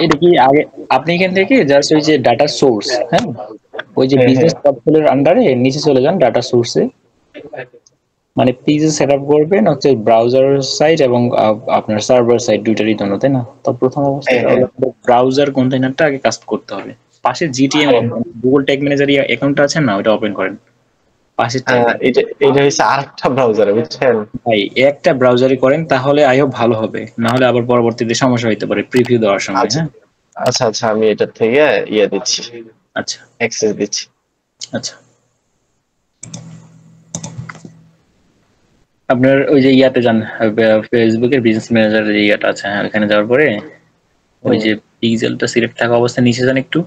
এটা কি আগে আপনি এখান থেকে জাস্ট ওই যে ডাটা সোর্স, হ্যাঁ, ওই যে হ্যাঁ হ্যাঁ বিজনেস পোর্টফোলিওর আন্ডারে নিচে চলে যান ডাটা সোর্সে, মানে পেজে সেট আপ করবেন হচ্ছে ব্রাউজার সাইড এবং আপনার সার্ভার সাইড দুইটারই জন্য, তাই না? তো প্রথম অবস্থায় হ্যাঁ হ্যাঁ তাহলে ব্রাউজার কন্টেইনারটা আগে কাস্ট করতে হবে। পাশে জিটিএম হ্যাঁ। গুগল ট্যাগ ম্যানেজার অ্যাকাউন্টটা আছে না, ওটা ওপেন করেন পাশের ট্যাবে। এটা এটা হচ্ছে আরেকটা ব্রাউজারে, বুঝছেন? ভাই একটা ব্রাউজারে করেন তাহলে আই হোপ ভালো হবে, না হলে আবার পরবর্তীতে সমস্যা হইতে পারে প্রিভিউ দেওয়ার সময়। আচ্ছা হ্যাঁ, আচ্ছা আচ্ছা, আমি এটা থেকে ইয়ে দিচ্ছি, আচ্ছা অ্যাক্সেস দিচ্ছি। আচ্ছা। আপনার ওই যে ইয়াতে যান, ফেসবুকের বিজনেস ম্যানেজারের যে ইয়াটা আছে, হ্যাঁ ওখানে যাওয়ার পরে ওই হুম যে পিক্সেলটা সিলেক্ট থাকা অবস্থায় নিচে যান একটু,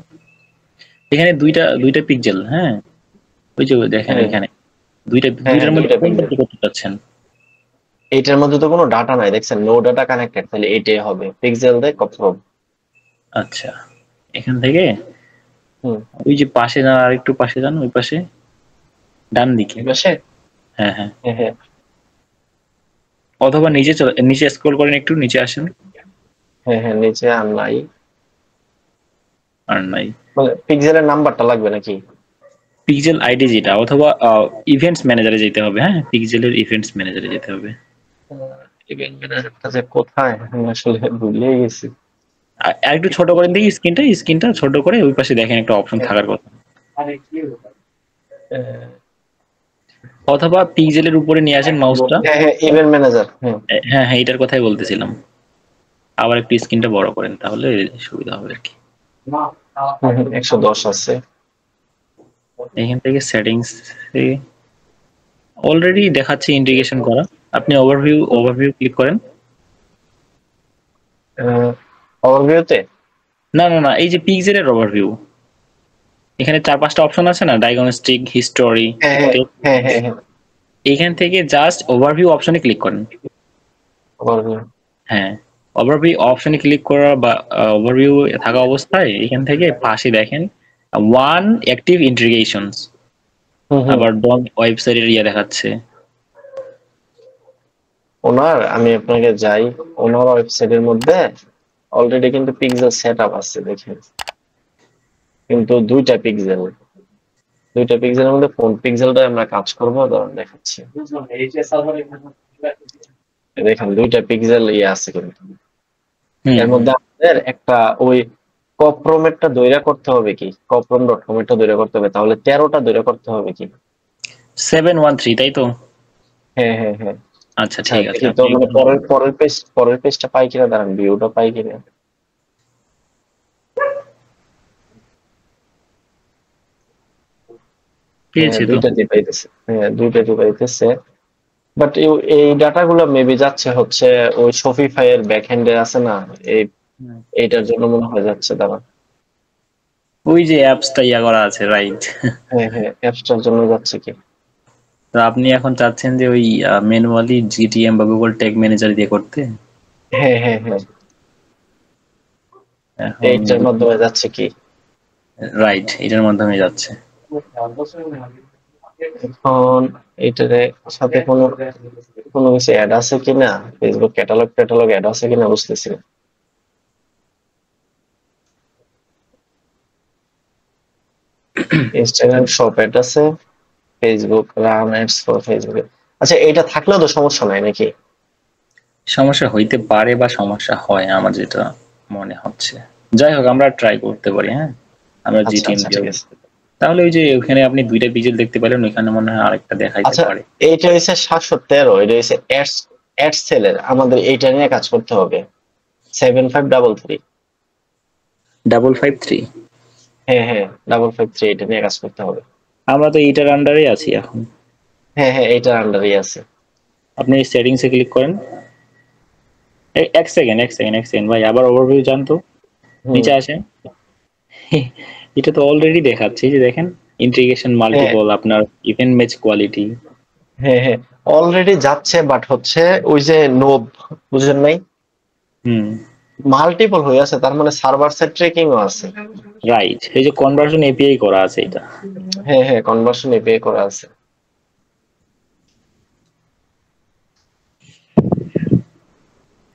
এখানে দুইটা দুইটা পিক্সেল, হ্যাঁ ওই যে দেখেন হুম। এখানে দুইটা, হ্যাঁ হ্যাঁ, দুইটার মধ্যে দুইটা কোনটা পিক্সেল। কি করতে চাচ্ছেন? এইটার মধ্যে তো কোনো ডাটা নাই, দেখছেন, নো ডাটা কানেক্টেড, তাহলে এইটাই হবে পিক্সেল দিয়ে কনফার্ম। আচ্ছা, এখান থেকে হুম। ওই যে পাশে যান, আর একটু পাশে যান, ওই পাশে ডান দিকে। এই পাশে। হ্যাঁ হ্যাঁ, হ্যাঁ হ্যাঁ অথবা নিচে নিচে স্ক্রল করেন, একটু নিচে আসেন। হ্যাঁ হ্যাঁ, নিচে আর নাই। আর নাই, মানে পিক্সেলের নাম্বারটা লাগবে নাকি? পিক্সেল আইডি যেটা, অথবা ইভেন্টস ম্যানেজারে যেতে হবে। হ্যাঁ, পিক্সেলের ইভেন্টস ম্যানেজারে যেতে হবে। ইভেন্ট ম্যানেজারটা যে কোথায় আমি আসলে ভুলে গেছি। আর একটু ছোট করেন দেখি স্ক্রিনটা, স্ক্রিনটা ছোট করে ওই পাশে দেখেন একটা অপশন থাকার কথা, অথবা পিক্সেলের উপরে নিয়ে আসেন মাউসটা। হ্যাঁ হ্যাঁ, ইভেন্ট ম্যানেজার, হ্যাঁ। হ্যাঁ হ্যাঁ, এটার কথাই বলতেছিলাম। আবার একটু স্ক্রিনটা বড় করেন তাহলে সুবিধা হবে আর কি। 110 আছে। এখান থেকে সেটিংস অলরেডি দেখাচ্ছে ইন্টিগ্রেশন করা। আপনি ওভারভিউ ওভারভিউ ক্লিক করেন। ওভারভিউতে। না না না, এই যে পিক্সেলের ওভারভিউ, এখানে 4-5টা অপশন আছে না, ডায়াগনস্টিক, হিস্টোরি। হ্যাঁ হ্যাঁ হ্যাঁ হ্যাঁ হ্যাঁ, এইখান থেকে জাস্ট ওভারভিউ অপশনে ক্লিক করেন। ওভারভিউ। হ্যাঁ, ওভারভিউ অপশনে ক্লিক করা বা ওভারভিউ থাকা অবস্থায় এখান থেকে পাশে দেখেন ওয়ান অ্যাক্টিভ ইন্টিগ্রেশনস, হুম হুম। আবার ডন ওয়েবসাইটের ইয়ে দেখাচ্ছে। ওনার, আমি আপনাকে যাই, ওনার ওয়েবসাইটের মধ্যে অলরেডি কিন্তু পিক্সেল সেট আপ আছে, দেখেন, কিন্তু দুইটা পিক্সেলের মধ্যে কোন পিক্সেলটা আমরা কাজ করবো ধরুন দেখাচ্ছি। দেখেন দুইটা পিক্সেল ইয়ে আছে কিন্তু হুম এর হুম, মধ্যে আমাদের একটা ওই কপ্রোমেটটা দৈরা করতে হবে কি, কপ্রোম ডট কমেটটা দৈরা করতে হবে, তাহলে 13টা দৈরা করতে হবে কি? 713 তাই তো? হ্যাঁ হ্যাঁ হ্যাঁ। আচ্ছা আচ্ছা ঠিক আছে, দেখি তো, আপনি মানে পরের পেজটা পাই কিনা, দাঁড়ান, ভিউটা পাই কিনা। হ্যাঁ পেয়েছি তো। দুইটাতে পাইতেছে, হ্যাঁ দুইটাতে পাইতেছে। বাট এই ডাটাগুলো মেবি যাচ্ছে হচ্ছে ওই শপিফাই এর ব্যাকএন্ডে আছে না, এই হুম। এইটার জন্য মনে হয় যাচ্ছে, দাঁড়া। ওই যে অ্যাপসটা ইয়া করা আছে, রাইট। হ্যাঁ হ্যাঁ, অ্যাপসটার জন্য যাচ্ছে কি? তো আপনি এখন চাচ্ছেন যে ওই ম্যানুয়ালি জিটিএম বা গুগল ট্যাগ ম্যানেজার দিয়ে করতে। হ্যাঁ হ্যাঁ হ্যাঁ, এখন এইটার মাধ্যমে যাচ্ছে কি? রাইট, এটার মাধ্যমে যাচ্ছে। এখন এইটারে সাথে কোনো কোনো কিছু অ্যাড আছে কিনা, ফেসবুক ক্যাটালগ অ্যাড আছে কিনা বুঝতেছি না। ইনস্টাগ্রাম শপ অ্যাড আছে, Facebook run ads for Facebook. আচ্ছা, এটা থাকলেও তো সমস্যা নাই নাকি? সমস্যা হইতে পারে বা সমস্যা হয়, আমার যেটা মনে হচ্ছে। যাই হোক, আমরা ট্রাই করতে পারি। হ্যাঁ, আমরা আচ্ছা জিটিএম আচ্ছা, দিয়ে ঠিক আছে। করতে পারি। তাহলে ওই যে ওখানে আপনি দুইটা পিক্সেল দেখতে পেলেন, ওইখানে মনে হয় আরেকটা দেখাইতে আচ্ছা, পারে। এইটা হচ্ছে 713, এটা হচ্ছে অ্যাডস সেলের, আমাদের এইটা নিয়ে কাজ করতে হবে। 7533। 553। হ্যাঁ হ্যাঁ, 553, এটা নিয়ে কাজ করতে হবে। আমরা তো এইটার আন্ডারে আছি এখন। হ্যাঁ হ্যাঁ, এইটার আন্ডারই আছে। আপনি সেটিংসে ক্লিক করেন। এক সেকেন্ড, এক সেকেন্ড, এক সেকেন্ড ভাই, আবার ওভারভিউ যান তো, হুম। নিচে আসেন। এটা তো অলরেডি দেখাচ্ছে, এই যে দেখেন ইন্টিগ্রেশন হ্যাঁ মাল্টিপল, আপনার ইভেন্ট ম্যাচ কোয়ালিটি। হ্যাঁ হ্যাঁ, অলরেডি যাচ্ছে, বাট হচ্ছে ওই যে নোব, বুঝেন নাই, হুম, মাল্টিপল হয়ে আছে, তার মানে সার্ভার সাইড ট্রেকিংও আছে। রাইট, এই যে কনভার্সন এপিআই করা আছে এটা। হ্যাঁ হ্যাঁ, কনভার্সন এপিআই করা আছে।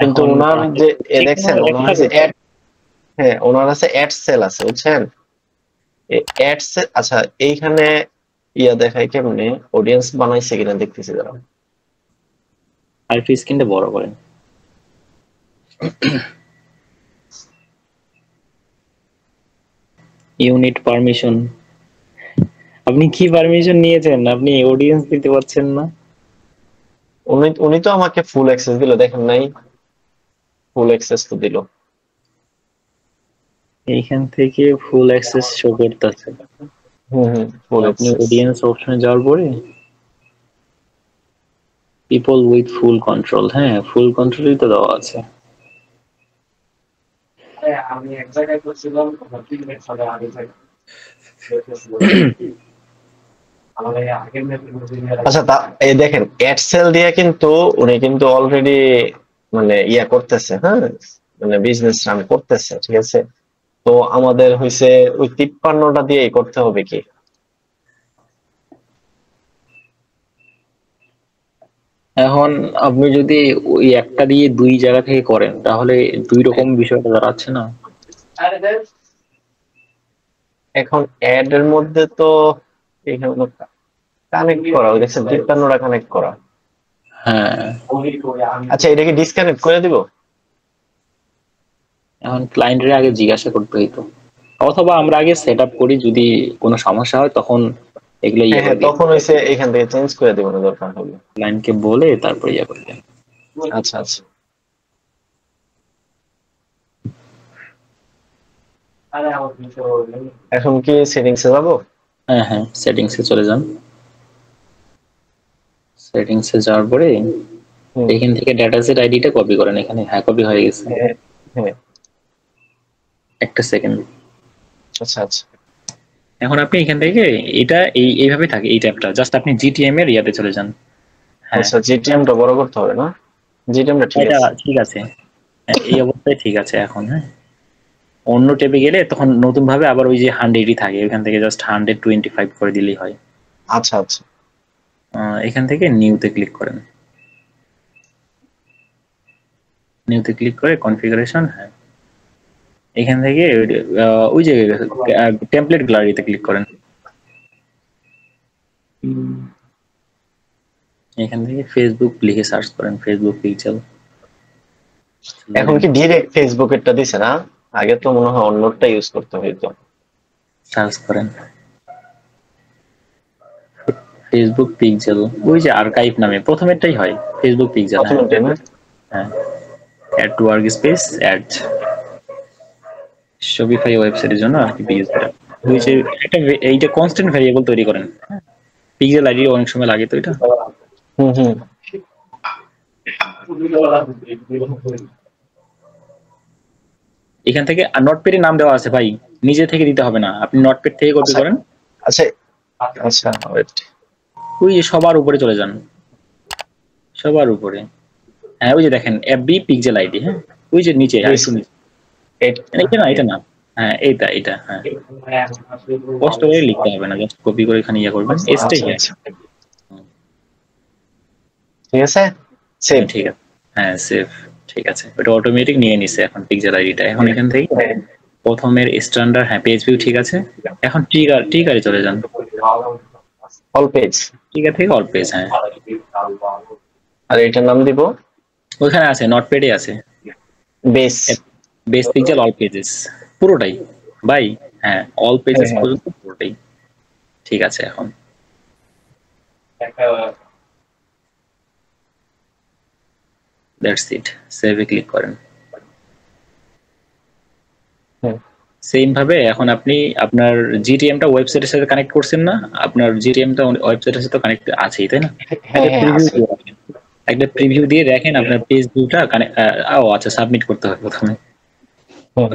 কিন্তু এখন ওনার যে যেকোনো দেখছেন, ওনার একটা হচ্ছে করতে হবে। হ্যাঁ ওনার আছে অ্যাড সেল আছে বুঝছেন, অ্যাড সেল। আচ্ছা এইখানে ইয়া দেখাই কেমনে অডিয়েন্স বানাইছে কিনা দেখতেছি দাঁড়া। আর একটু স্ক্রিনটা বড় করেন। ইউনিট পারমিশন, আপনি কি পারমিশন নিয়েছেন? আপনি অডিয়েন্স দিতে পারছেন না। উনি তো আমাকে ফুল অ্যাক্সেস দিল, দেখেন নাই? ফুল অ্যাক্সেস তো দিল। এইখান থেকে ফুল অ্যাক্সেস শো করতেছে। ফুল আপনি অ্যাক্সেস। অডিয়েন্স অপশনে যাওয়ার পরে পিপল উইথ ফুল কন্ট্রোল, হ্যাঁ ফুল কন্ট্রোলই তো দেওয়া আছে। আমি এক জায়গায় করছিলাম, 3 মিনিট আগে আগে আচ্ছা এই দেখেন অ্যাড সেল দিয়ে কিন্তু উনি কিন্তু অলরেডি মানে ইয়া করতেছে, হ্যাঁ মানে বিজনেস রান করতেছে, ঠিক আছে। তো আমাদের হইছে ওই 53টা দিয়েই করতে হবে কি? এখন আপনি যদি ওই একটা দিয়ে দুই জায়গা থেকে করেন তাহলে দুই রকম বিষয়টা দাঁড়াচ্ছে না। এখন অ্যাড এর মধ্যে তো এখানে কানেক্ট করা ওই দেখছেন 53টা কানেক্ট করা। হ্যাঁ আচ্ছা এটা কি ডিসকানেক্ট করে দিব? এখন ক্লায়েন্টের আগে জিজ্ঞাসা করতে হইতো, অথবা আমরা আগে সেট আপ করি, যদি কোনো সমস্যা হয় তখন এগুলো ইয়ে হ্যাঁ করে দিই, তখন হইছে এখান থেকে চেঞ্জ করে দিব না দরকার হলে। ক্লায়েন্টকে বলে তারপর ইয়ে করে দেন। আচ্ছা আচ্ছা এখন কি সেটিংস এ যাবো? হ্যাঁ হ্যাঁ সেটিংসে চলে যান। সেটিংসে যাওয়ার পরে এখান থেকে ডাটা সেট আইডিটা কপি করেন এখানে। হ্যাঁ কপি হয়ে গেছে। হ্যাঁ একটা সেকেন্ড। আচ্ছা আচ্ছা এখন আপনি এখান থেকে এটা এইভাবে থাকে এই ট্যাবটা, জাস্ট আপনি জিটিএম এর ইয়াতে চলে যান। হ্যাঁ আচ্ছা জিটিএম টা বড় করতে হবে না? জিটিএম টা ঠিক এটা আছে। ঠিক আছে, এই অবস্থায় ঠিক আছে। এখন হ্যাঁ অন্য ট্যাবে গেলে তখন নতুন ভাবে আবার ওই যে 100ই থাকে, এখান থেকে জাস্ট 125 করে দিলেই হয়। আচ্ছা আচ্ছা এখান থেকে নিউতে ক্লিক করেন। নিউতে ক্লিক করে কনফিগারেশন, হ্যাঁ এখান থেকে ওই যে টেমপ্লেট গ্যালারিতে ক্লিক করেন। এখান থেকে ফেসবুক লিখে সার্চ করেন, ফেসবুক পিক্সেল। এখন কি ডাইরেক্ট ফেসবুকেরটা দিছে না? আগে তো মনে হয় অন্যটা ইউজ করতে হইতো। সার্চ করেন ফেসবুক পিক্সেল, ওই যে আর্কাইভ নামে প্রথমেরটাই হয় ফেসবুক পিক্সেল। প্রথমটা না? হ্যাঁ add to workspace add Shopify ওয়েবসাইটের জন্য আর কি পিক্সেল। ওই যে একটা এইটা কনস্ট্যান্ট ভেরিয়েবল তৈরি করেন, পিক্সেল আইডি অনেক সময় লাগে তো এটা। হুম এখান থেকে নোটপ্যাডে নাম দেওয়া আছে ভাই, নিজে থেকে দিতে হবে না, আপনি নোটপ্যাড থেকে কপি করেন। আচ্ছা আচ্ছা ওয়েট ওই যে সবার উপরে চলে যান, সবার উপরে। হ্যাঁ ওই যে দেখেন এফবি পিক্সেল আইডি, হ্যাঁ ওই যে নিচে আরেকটু নিচে। এটা না এটা না, হ্যাঁ এইটা এটা, হ্যাঁ কষ্ট করে লিখতে হবে না, জাস্ট কপি করে এখানে ইয়ে করবেন এসটাই। হ্যাঁ ঠিক আছে সেভ। ঠিক আছে, হ্যাঁ সেভ ঠিক আছে, ওটা অটোমেটিক নিয়ে নিছে এখন পিক্সেল আইডিটা। এখন এখান থেকে প্রথমের স্ট্যান্ডার্ড, হ্যাঁ পেজ ভিউ ঠিক আছে। এখন ট্রিগারে চলে যান, অল পেজ। ট্রিগার থেকে অল পেজ। হ্যাঁ আর এটার নাম দিব ওইখানে আছে, নোটপ্যাডে আছে base. Base pixel all pages পুরোটাই ভাই। হ্যাঁ অল পেজেস পর্যন্ত পুরোটাই ঠিক আছে। এখন দ্যাটস ইট, সেভে ক্লিক করেন। সেম ভাবে এখন আপনি আপনার জিটিএমটা ওয়েবসাইটের সাথে কানেক্ট করছেন না? আপনার জিটিএমটা ওয়েবসাইটের সাথে কানেক্ট আছেই তাই না? একটা প্রিভিউ দিয়ে দেখেন আপনার পেজ ভিউটা ও আচ্ছা সাবমিট করতে হবে প্রথমে।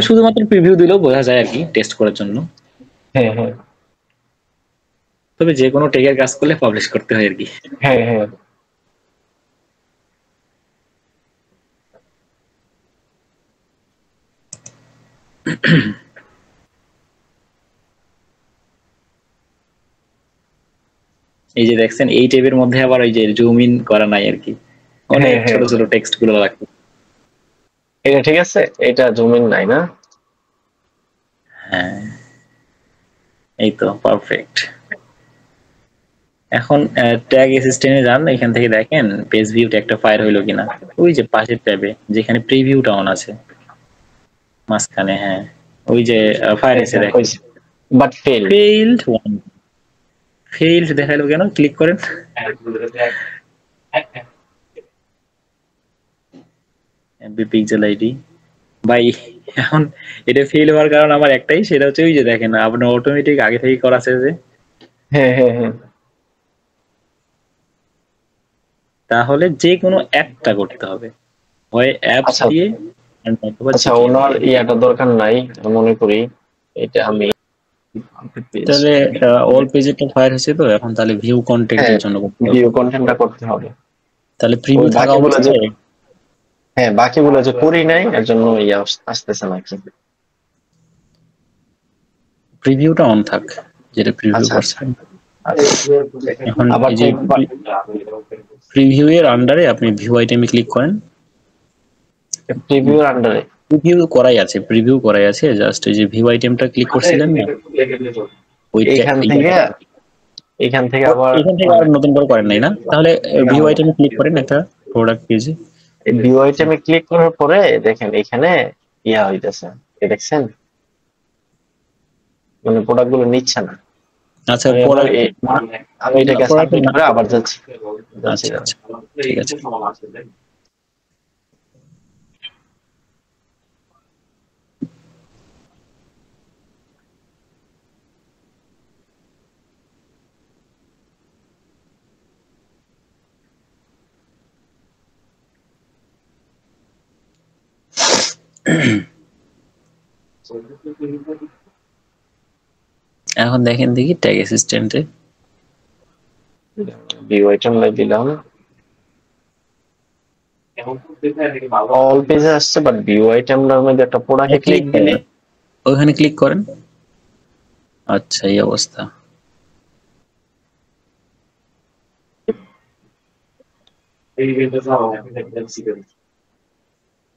শুধুমাত্র প্রিভিউ দিলেও বোঝা যায় আর কি, টেস্ট করার জন্য। তবে যে কোনো টেকের কাজ করলে পাবলিশ করতে হয় আর কি। এই যে দেখছেন এই ট্যাবের মধ্যে আবার ওই যে জুম ইন করা নাই আর কি, অনেক ছোট ছোট টেক্সট গুলো লাগবে। এটা ঠিক আছে, এটা জুম ইন নাই না? হ্যাঁ, এই তো পারফেক্ট। এখন ট্যাগ অ্যাসিস্ট্যান্টে যান, এখান থেকে দেখেন পেজ ভিউতে একটা ফায়ার হইলো কিনা। ওই যে পাশের ট্যাবে যেখানে প্রিভিউটা অন আছে মাঝখানে, হ্যাঁ ওই যে ফায়ার হয়েছে দেখেন। But fail. Failed one, failed দেখাইলো কেন? ক্লিক করেন এমবি পিক্সেল আইডি ভাই। এখন এটা ফেল হওয়ার কারণ আমার একটাই, সেটা হচ্ছে ওই যে দেখেন আপনার অটোমেটিক আগে থেকে করা আছে যে। হ্যাঁ হ্যাঁ হ্যাঁ, তাহলে যে কোনো একটা করতে হবে, হয় অ্যাপস আচ্ছা দিয়ে আর নয়তোবা আচ্ছা, GTM ওনার দিয়ে। ইয়াটা দরকার নাই মনে করি। এটা আমি তাহলে অল পেজেরটা ফায়ার হয়েছে তো, এখন তাহলে ভিউ হ্যাঁ কন্টেন্টের জন্য করতে হবে। ভিউ কন্টেন্টটা করতে হবে। তাহলে ওই প্রিভিউ থাকা বাকিগুলো যে, অবস্থায় হ্যাঁ বাকিগুলো যে করি নাই এর জন্য ইয়া আসতেছে নাকি। প্রিভিউটা অন থাক, যেটা প্রিভিউ আচ্ছা আচ্ছা করছেন। আচ্ছা। এখন আবার এই যে একবার প্রিভিউ এর আন্ডারে আপনি ভিউ আইটেমে ক্লিক করেন। প্রিভিউর আন্ডারে প্রিভিউ করাই আছে, জাস্ট এই যে ভিউ আইটেমটা ক্লিক করছিলেন না, ওইটা এইখান থেকে ইয়াটা এখান থেকে আবার এখান থেকে আর নতুন করে করেন নাই না? তাহলে ভিউ আইটেমে ক্লিক করেন একটা প্রোডাক্ট পেজে। ভিউ আইটেমে ক্লিক করার পরে দেখেন এখানে ইয়া হইতেছে, দেখছেন মানে প্রোডাক্ট গুলো নিচ্ছে না। আচ্ছা আমি আবার প্রোডাক্ট, আমি এটাকে সাবমিট করে আবার যাচ্ছি যাচ্ছি আচ্ছা আচ্ছা ঠিক আছে। এখন দেখেন দেখি ট্যাগ অ্যাসিস্ট্যান্টে ভিউ আইটেম লাই দিলাম, অল পেজে আসছে বাট ভিউ আইটেমটার মধ্যে একটা প্রোডাক্টে ক্লিক দিলে ওখানে ক্লিক করেন। আচ্ছা এই অবস্থা।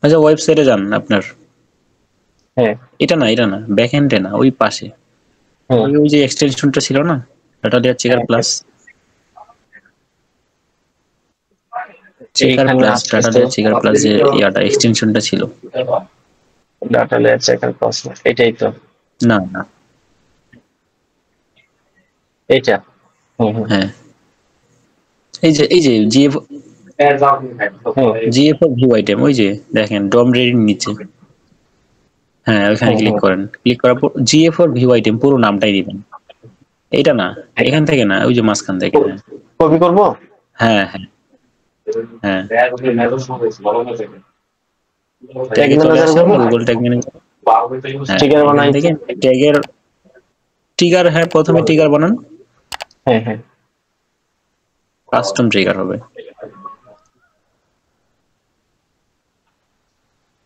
আচ্ছা ওয়েবসাইটে যান আপনার, হ্যাঁ এটা না ব্যাক এন্ডে না, ওই পাশে হ্যাঁ ওই যে এক্সটেনশনটা ছিল না, data layer checker plus, checker এখানে প্লাস ডাটা আসতেছে লেয়ার চেকার প্লাস যে ইয়াটা এক্সটেনশনটা ছিল। ডাটা লেয়ার চেকার প্লাস, এটাই তো না না, এইটা। হ্যাঁ এই যে জিএফ ভিউ আইটেম, ওই যে দেখেন ডম রেডির নিচে, হ্যাঁ ওইখানে ক্লিক করেন। ক্লিক করার পর জিএফ ভিউ আইটেম পুরো নামটাই দিবেন। এটা না, এখান থেকে না, ওই যে মাঝখান থেকে। হ্যাঁ কপি করব, হ্যাঁ হ্যাঁ হ্যাঁ ট্যাগ ট্যাগে চলে ম্যানেজার আসেন, করব, গুগল ট্যাগ ম্যানেজার। হ্যাঁ স্টিকার এখান বানাই। থেকে ট্যাগের ট্রিগার, হ্যাঁ প্রথমে ট্রিগার বানান, হ্যাঁ হ্যাঁ কাস্টম ট্রিগার হবে।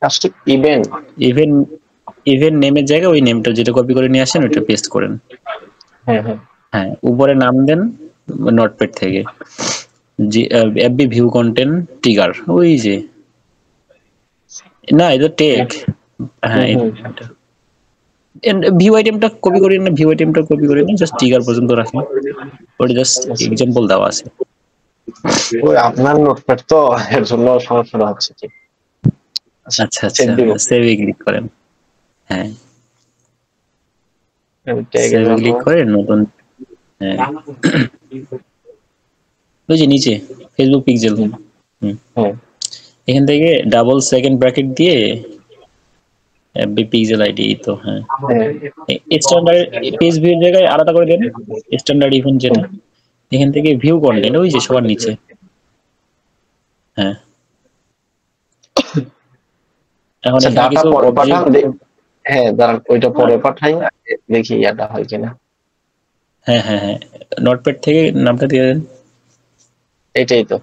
কাস্টম ইভেন্ট, ইভেন ইভেন নেমের জায়গায় ওই নেমটা যেটা কপি করে নিয়ে আসেন ওইটা পেস্ট করেন। হ্যাঁ হ্যাঁ হ্যাঁ উপরে নাম দেন নোটপ্যাড থেকে, এফবি ভিউ কন্টেন্ট ট্রিগার, ওই যে না এটা টেক, হ্যাঁ ভিউ আইটেমটা কপি করেন না, ভিউ আইটেমটা কপি করে না, জাস্ট ট্রিগার পর্যন্ত রাখেন, ওটা জাস্ট এক্সাম্পল দেওয়া আছে। ওই আপনার নোটপ্যাড তো এর জন্য সমস্যা হচ্ছে কি। আচ্ছা আচ্ছা সেভে ক্লিক করেন, হ্যাঁ সেভে ক্লিক করে নতুন, হ্যাঁ ওই যে নিচে ফেসবুক পিক্সেল, এখান থেকে ডাবল সেকেন্ড ব্র্যাকেট দিয়ে এফবি পিক্সেল আইডি, তো হ্যাঁ স্ট্যান্ডার্ড পেজ ভিউর জায়গায় আলাদা করে দেন স্ট্যান্ডার্ড ইভেন্ট যেটা, এখান থেকে ভিউ কন্টেন্ট ওই যে সবার নিচে। হ্যাঁ এখন এখানে ডাটা কিছু পরে পাঠান, অবজেক্ট, হ্যাঁ দাঁড়ান ওইটা পরে পাঠাই, দেখি এটা হয় কিনা। হ্যাঁ হ্যাঁ হ্যাঁ নোটপ্যাড থেকে নামটা দিয়ে দেন। এটাই তো,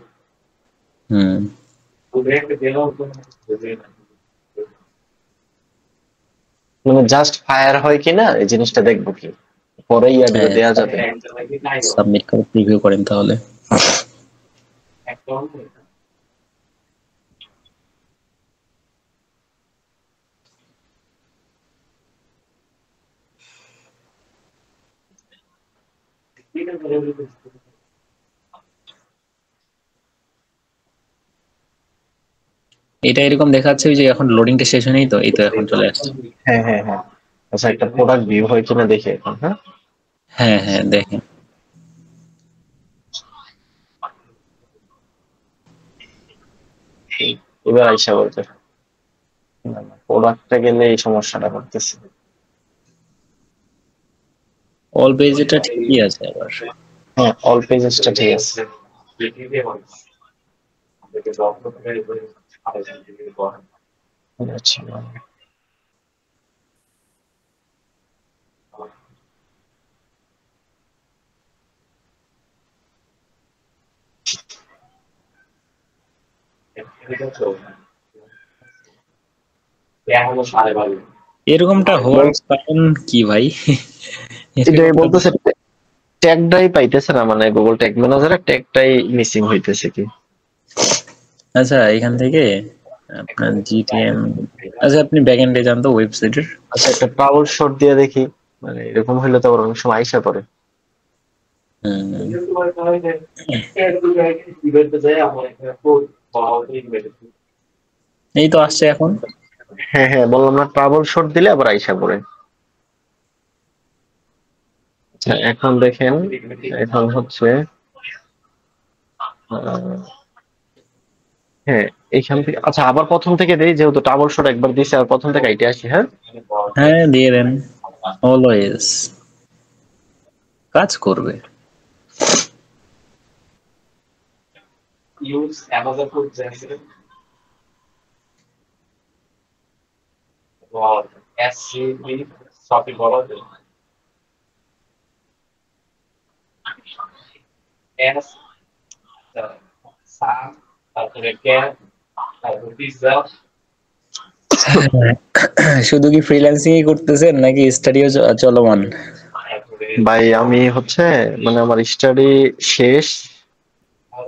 হুম মানে জাস্ট ফায়ার হয় কিনা এই জিনিসটা দেখবো কি, পরে ইয়াটা দেয়া যাবে। সাবমিট করে প্রিভিউ করেন তাহলে। এটা এরকম দেখাচ্ছে ওই যে এখন লোডিংটা শেষ হয়নি তো, এই তো এখন চলে আসছে। হ্যাঁ হ্যাঁ হ্যাঁ। আচ্ছা একটা প্রোডাক্ট ভিউ হয় কিনা দেখি এখন। হ্যাঁ হ্যাঁ হ্যাঁ দেখেন। এবার আইসা বলতে প্রোডাক্টটা গেলে এই সমস্যাটা করতেছে। অল পেজ এটা ঠিকই আছে আবার। হ্যাঁ অল পেজেসটা ঠিক আছে। আচ্ছা এরকমটা হওয়ার কারণ কি ভাই? এটাই বলতেছে ট্যাগটাই পাইতেছে না, মানে গুগল ট্যাগ ম্যানেজারে ট্যাগটাই মিসিং হইতেছে কি। আচ্ছা এখান থেকে আপনার জিটিএম, আচ্ছা আপনি ব্যাকএন্ডে যান তো ওয়েবসাইটের। আচ্ছা একটা ট্রাবল শট দিয়ে দেখি, মানে এরকম হইলে তো আবার অনেক সময় আইসা পড়ে। এই তো আসছে এখন। হ্যাঁ হ্যাঁ বললাম না, ট্রাবল শট দিলে আবার আইসা পড়ে। আচ্ছা এখন দেখেন, এখন হচ্ছে হ্যাঁ এইখান থেকে, আচ্ছা আবার প্রথম থেকে দেই, যেহেতু ট্রাবল শট একবার দিছে আর প্রথম থেকে আইটে আসি। হ্যাঁ হ্যাঁ দিয়ে দেন, অলওয়েজ কাজ করবে। Use Amazon for Jackson. Wow, SCB shopping বলা যায়। S সাম, তারপরে ক্যাট, তারপরে পিৎজা। শুধু কি ফ্রিল্যান্সিং করতেছেন নাকি স্টাডিও চলমান? ভাই আমি হচ্ছে মানে আমার স্টাডি শেষ,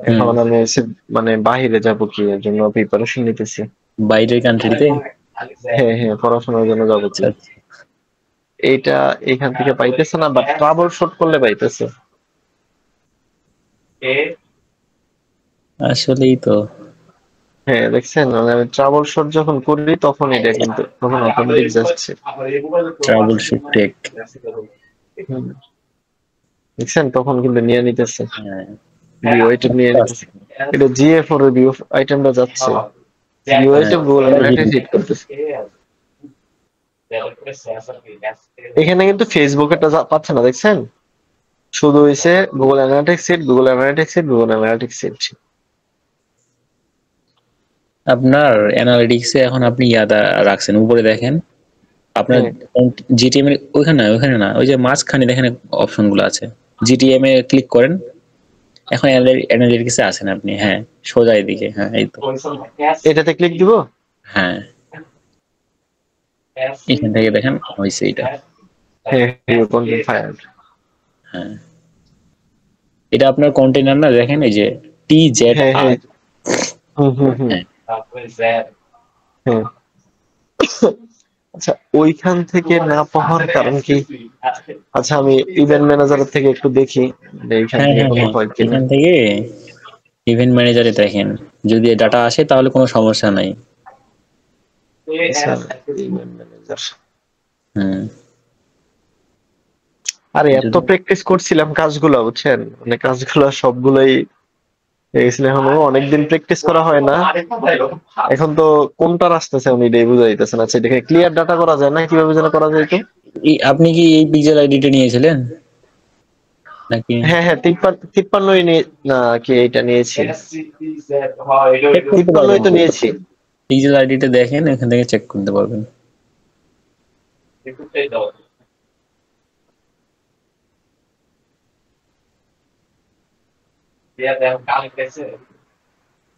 এখন আমি মানে বাহিরে যাবো কি এর জন্য প্রিপারেশন নিতেছি। বাইরের কান্ট্রিতে? হ্যাঁ হ্যাঁ পড়াশোনার জন্য যাবো কি। আচ্ছা এইটা এখান থেকে পাইতেছে না, বাট ট্রাবল শট করলে পাইতেছে। আসলেই তো। হ্যাঁ দেখছেন, মানে আমি ট্রাবল শট যখন করি তখন এটা কিন্তু তখন অটোমেটিক যাচ্ছে। Troubleshoot take. দেখছেন তখন কিন্তু নিয়ে নিতেছে, হ্যাঁ ভিউ আইটেম নিয়ে নিতেছে। এটা জিএ4 এর ভিউ আইটেমটা যাচ্ছে, view item Google analytics hit করতেছে। এখানে কিন্তু ফেসবুক এটা পাচ্ছে না, দেখছেন শুধু হইছে Google analytics hit, Google analytics hit, Google analytics hit. আপনার অ্যানালিটিক্সে এখন আপনি ইয়াদা রাখছেন উপরে দেখেন আপনার জিটিএম এর ওইখানে না, ওইখানে না, ওই যে মাঝখানে দেখেন অপশন গুলো আছে, জিটিএম এ ক্লিক করেন। এখন অ্যানালিটিক্সে আছেন আপনি, হ্যাঁ সোজা এদিকে, হ্যাঁ এই তো। এটাতে ক্লিক দিব। হ্যাঁ এখান থেকে দেখেন হয়েছে এটা। হ্যাঁ কন্টেন্ট ফায়ার। হ্যাঁ এটা আপনার কন্টেইনার না, দেখেন এই যে টি জেড আর। আচ্ছা ওইখান থেকে না পাওয়ার কারণ কি? আচ্ছা আমি ইভেন্ট ম্যানেজার থেকে একটু দেখি এইখান থেকে কোনো হয় কিনা। এখান থেকে ইভেন্ট ম্যানেজারে দেখেন, যদি ডাটা আসে তাহলে কোনো সমস্যা নাই। আচ্ছা ইভেন্ট ম্যানেজার। আরে এত প্র্যাকটিস করছিলাম কাজগুলো, বুঝছেন মানে কাজগুলো সবগুলোই এখনো অনেকদিন প্র্যাকটিস করা হয় না। এখন তো কোনটা আসতেছে উনি এটাই বুঝা যাইতেছে না। আচ্ছা দেখে ক্লিয়ার ডাটা করা যায় না, কিভাবে যেন করা যায় তো? আপনি কি এই পিক্সেল আইডিটা নিয়েছিলেন নাকি? হ্যাঁ হ্যাঁ 53 নিয়ে না কি এইটা নিয়েছি, 53 তো নিয়েছি। পিক্সেল আইডিটা দেখেন, এখান থেকে চেক করতে পারবেন।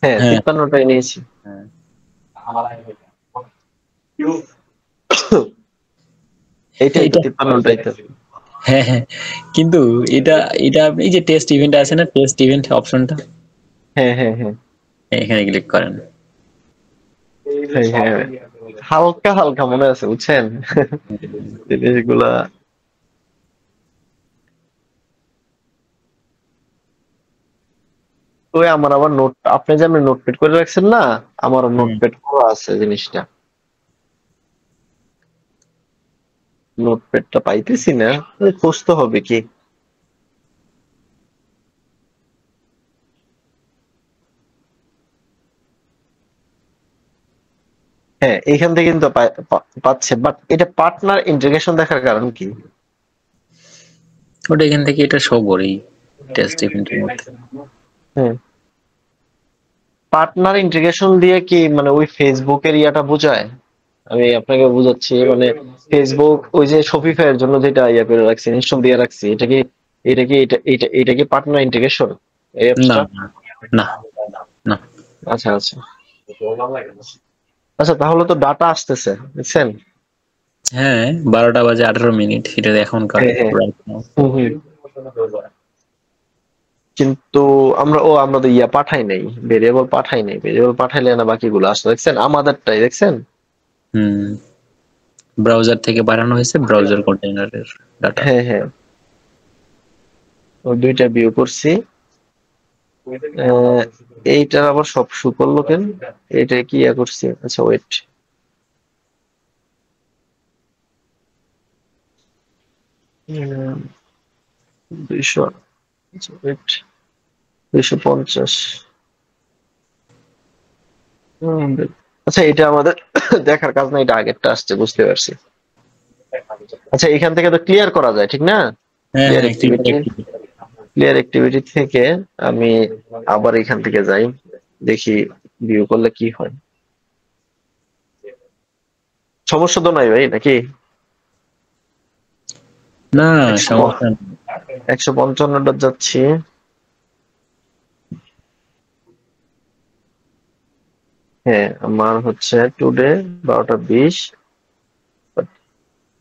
হ্যাঁ 53টাই নিয়েছি। এইটাই তো 53টাই তো। হ্যাঁ হ্যাঁ কিন্তু এটা এটা আপনি যে টেস্ট ইভেন্ট আছে না, টেস্ট ইভেন্ট অপশনটা, হ্যাঁ হ্যাঁ হ্যাঁ এখানে ক্লিক করেন। হালকা হালকা মনে আছে বুঝছেন জিনিসগুলা। ওই আমার আবার নোট, আপনি যে আপনি নোটপ্যাড করে রাখছেন না, আমারও হুম। নোটপ্যাড করা আছে জিনিসটা। নোটপ্যাডটা পাইতেছি না, ওই খুঁজতে হবে কি। হ্যাঁ, এইখান থেকে কিন্তু পাচ্ছে, বাট এটা পার্টনার ইন্টিগ্রেশন দেখার কারণ কি? ওটা এখান থেকে এটা শো করেই টেস্ট ইভেন্টের মধ্যে। হ্যাঁ, পার্টনার ইন্টিগ্রেশন দিয়ে কি মানে ওই ফেসবুকের ইয়াটা বোঝায়? আমি আপনাকে বুঝাচ্ছি, মানে ফেসবুক ওই যে শপিফাই এর জন্য যেটা ইয়া করে রাখছি, ইনস্টল দিয়ে রাখছি, এটা কি পার্টনার ইন্টিগ্রেশন এই না অ্যাপসটা? না না না। আচ্ছা আচ্ছা আচ্ছা, তাহলে তো ডাটা আসতেছে, বুঝছেন? হ্যাঁ, 12টা বাজে 18 মিনিট, এটা এখনকার হ্যাঁ হ্যাঁ। right now। হুম, হুম। কিন্তু আমরা তো ইয়া পাঠাই নাই, ভেরিয়েবল পাঠাই নাই, ভেরিয়েবল পাঠাইলে না বাকিগুলো আসতো, দেখছেন আমাদেরটাই, দেখছেন? হুম, ব্রাউজার থেকে পাঠানো হয়েছে, ব্রাউজার কন্টেইনারের ডাটা। হ্যাঁ হ্যাঁ, ওই দুইটা ভিউ করছি। এইটার আবার সব শু করলো কেন? এটা কি ইয়া করছি, আচ্ছা ওয়েট, দুইশো, আচ্ছা ওয়েট, 250। আচ্ছা, এটা আমাদের দেখার কাজ না, এটা আগেরটা আসছে, বুঝতে পারছি। আচ্ছা, এখান থেকে তো ক্লিয়ার করা যায়, ঠিক না? হ্যাঁ ক্লিয়ার হ্যাঁ, অ্যাক্টিভিটি, ক্লিয়ার অ্যাক্টিভিটি থেকে আমি আবার এখান থেকে যাই, দেখি ভিউ করলে কি হয়। সমস্যা তো নাই ভাই, নাকি? না, একশো সমস্যা নেই। 155 যাচ্ছি। হ্যাঁ, আমার হচ্ছে টুডে 12টা 20।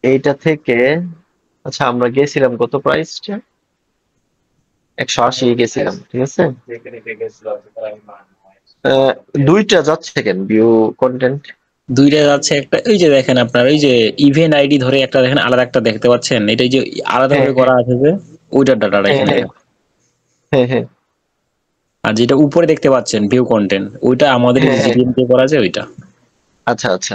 এইটা থেকে, আচ্ছা আমরা গেছিলাম কত প্রাইসটা, 180 গেছিলাম, ঠিক আছে। আহ, দুইটা যাচ্ছে কেন ভিউ কন্টেন্ট? দুইটা যাচ্ছে, একটা ওই যে দেখেন আপনার ওই যে ইভেন্ট আইডি ধরে একটা দেখেন, আলাদা একটা দেখতে পাচ্ছেন, এটা যে আলাদা হ্যাঁ ভাবে হ্যাঁ করা আছে যে ওইটার ডাটাটা হ্যাঁ এখানে হ্যাঁ যাবে। হ্যাঁ হ্যাঁ আর যেটা উপরে দেখতে পাচ্ছেন ভিউ কন্টেন্ট, ওইটা আমাদের হ্যাঁ হ্যাঁ। জিডিএম দিয়ে করা আছে ওইটা। আচ্ছা আচ্ছা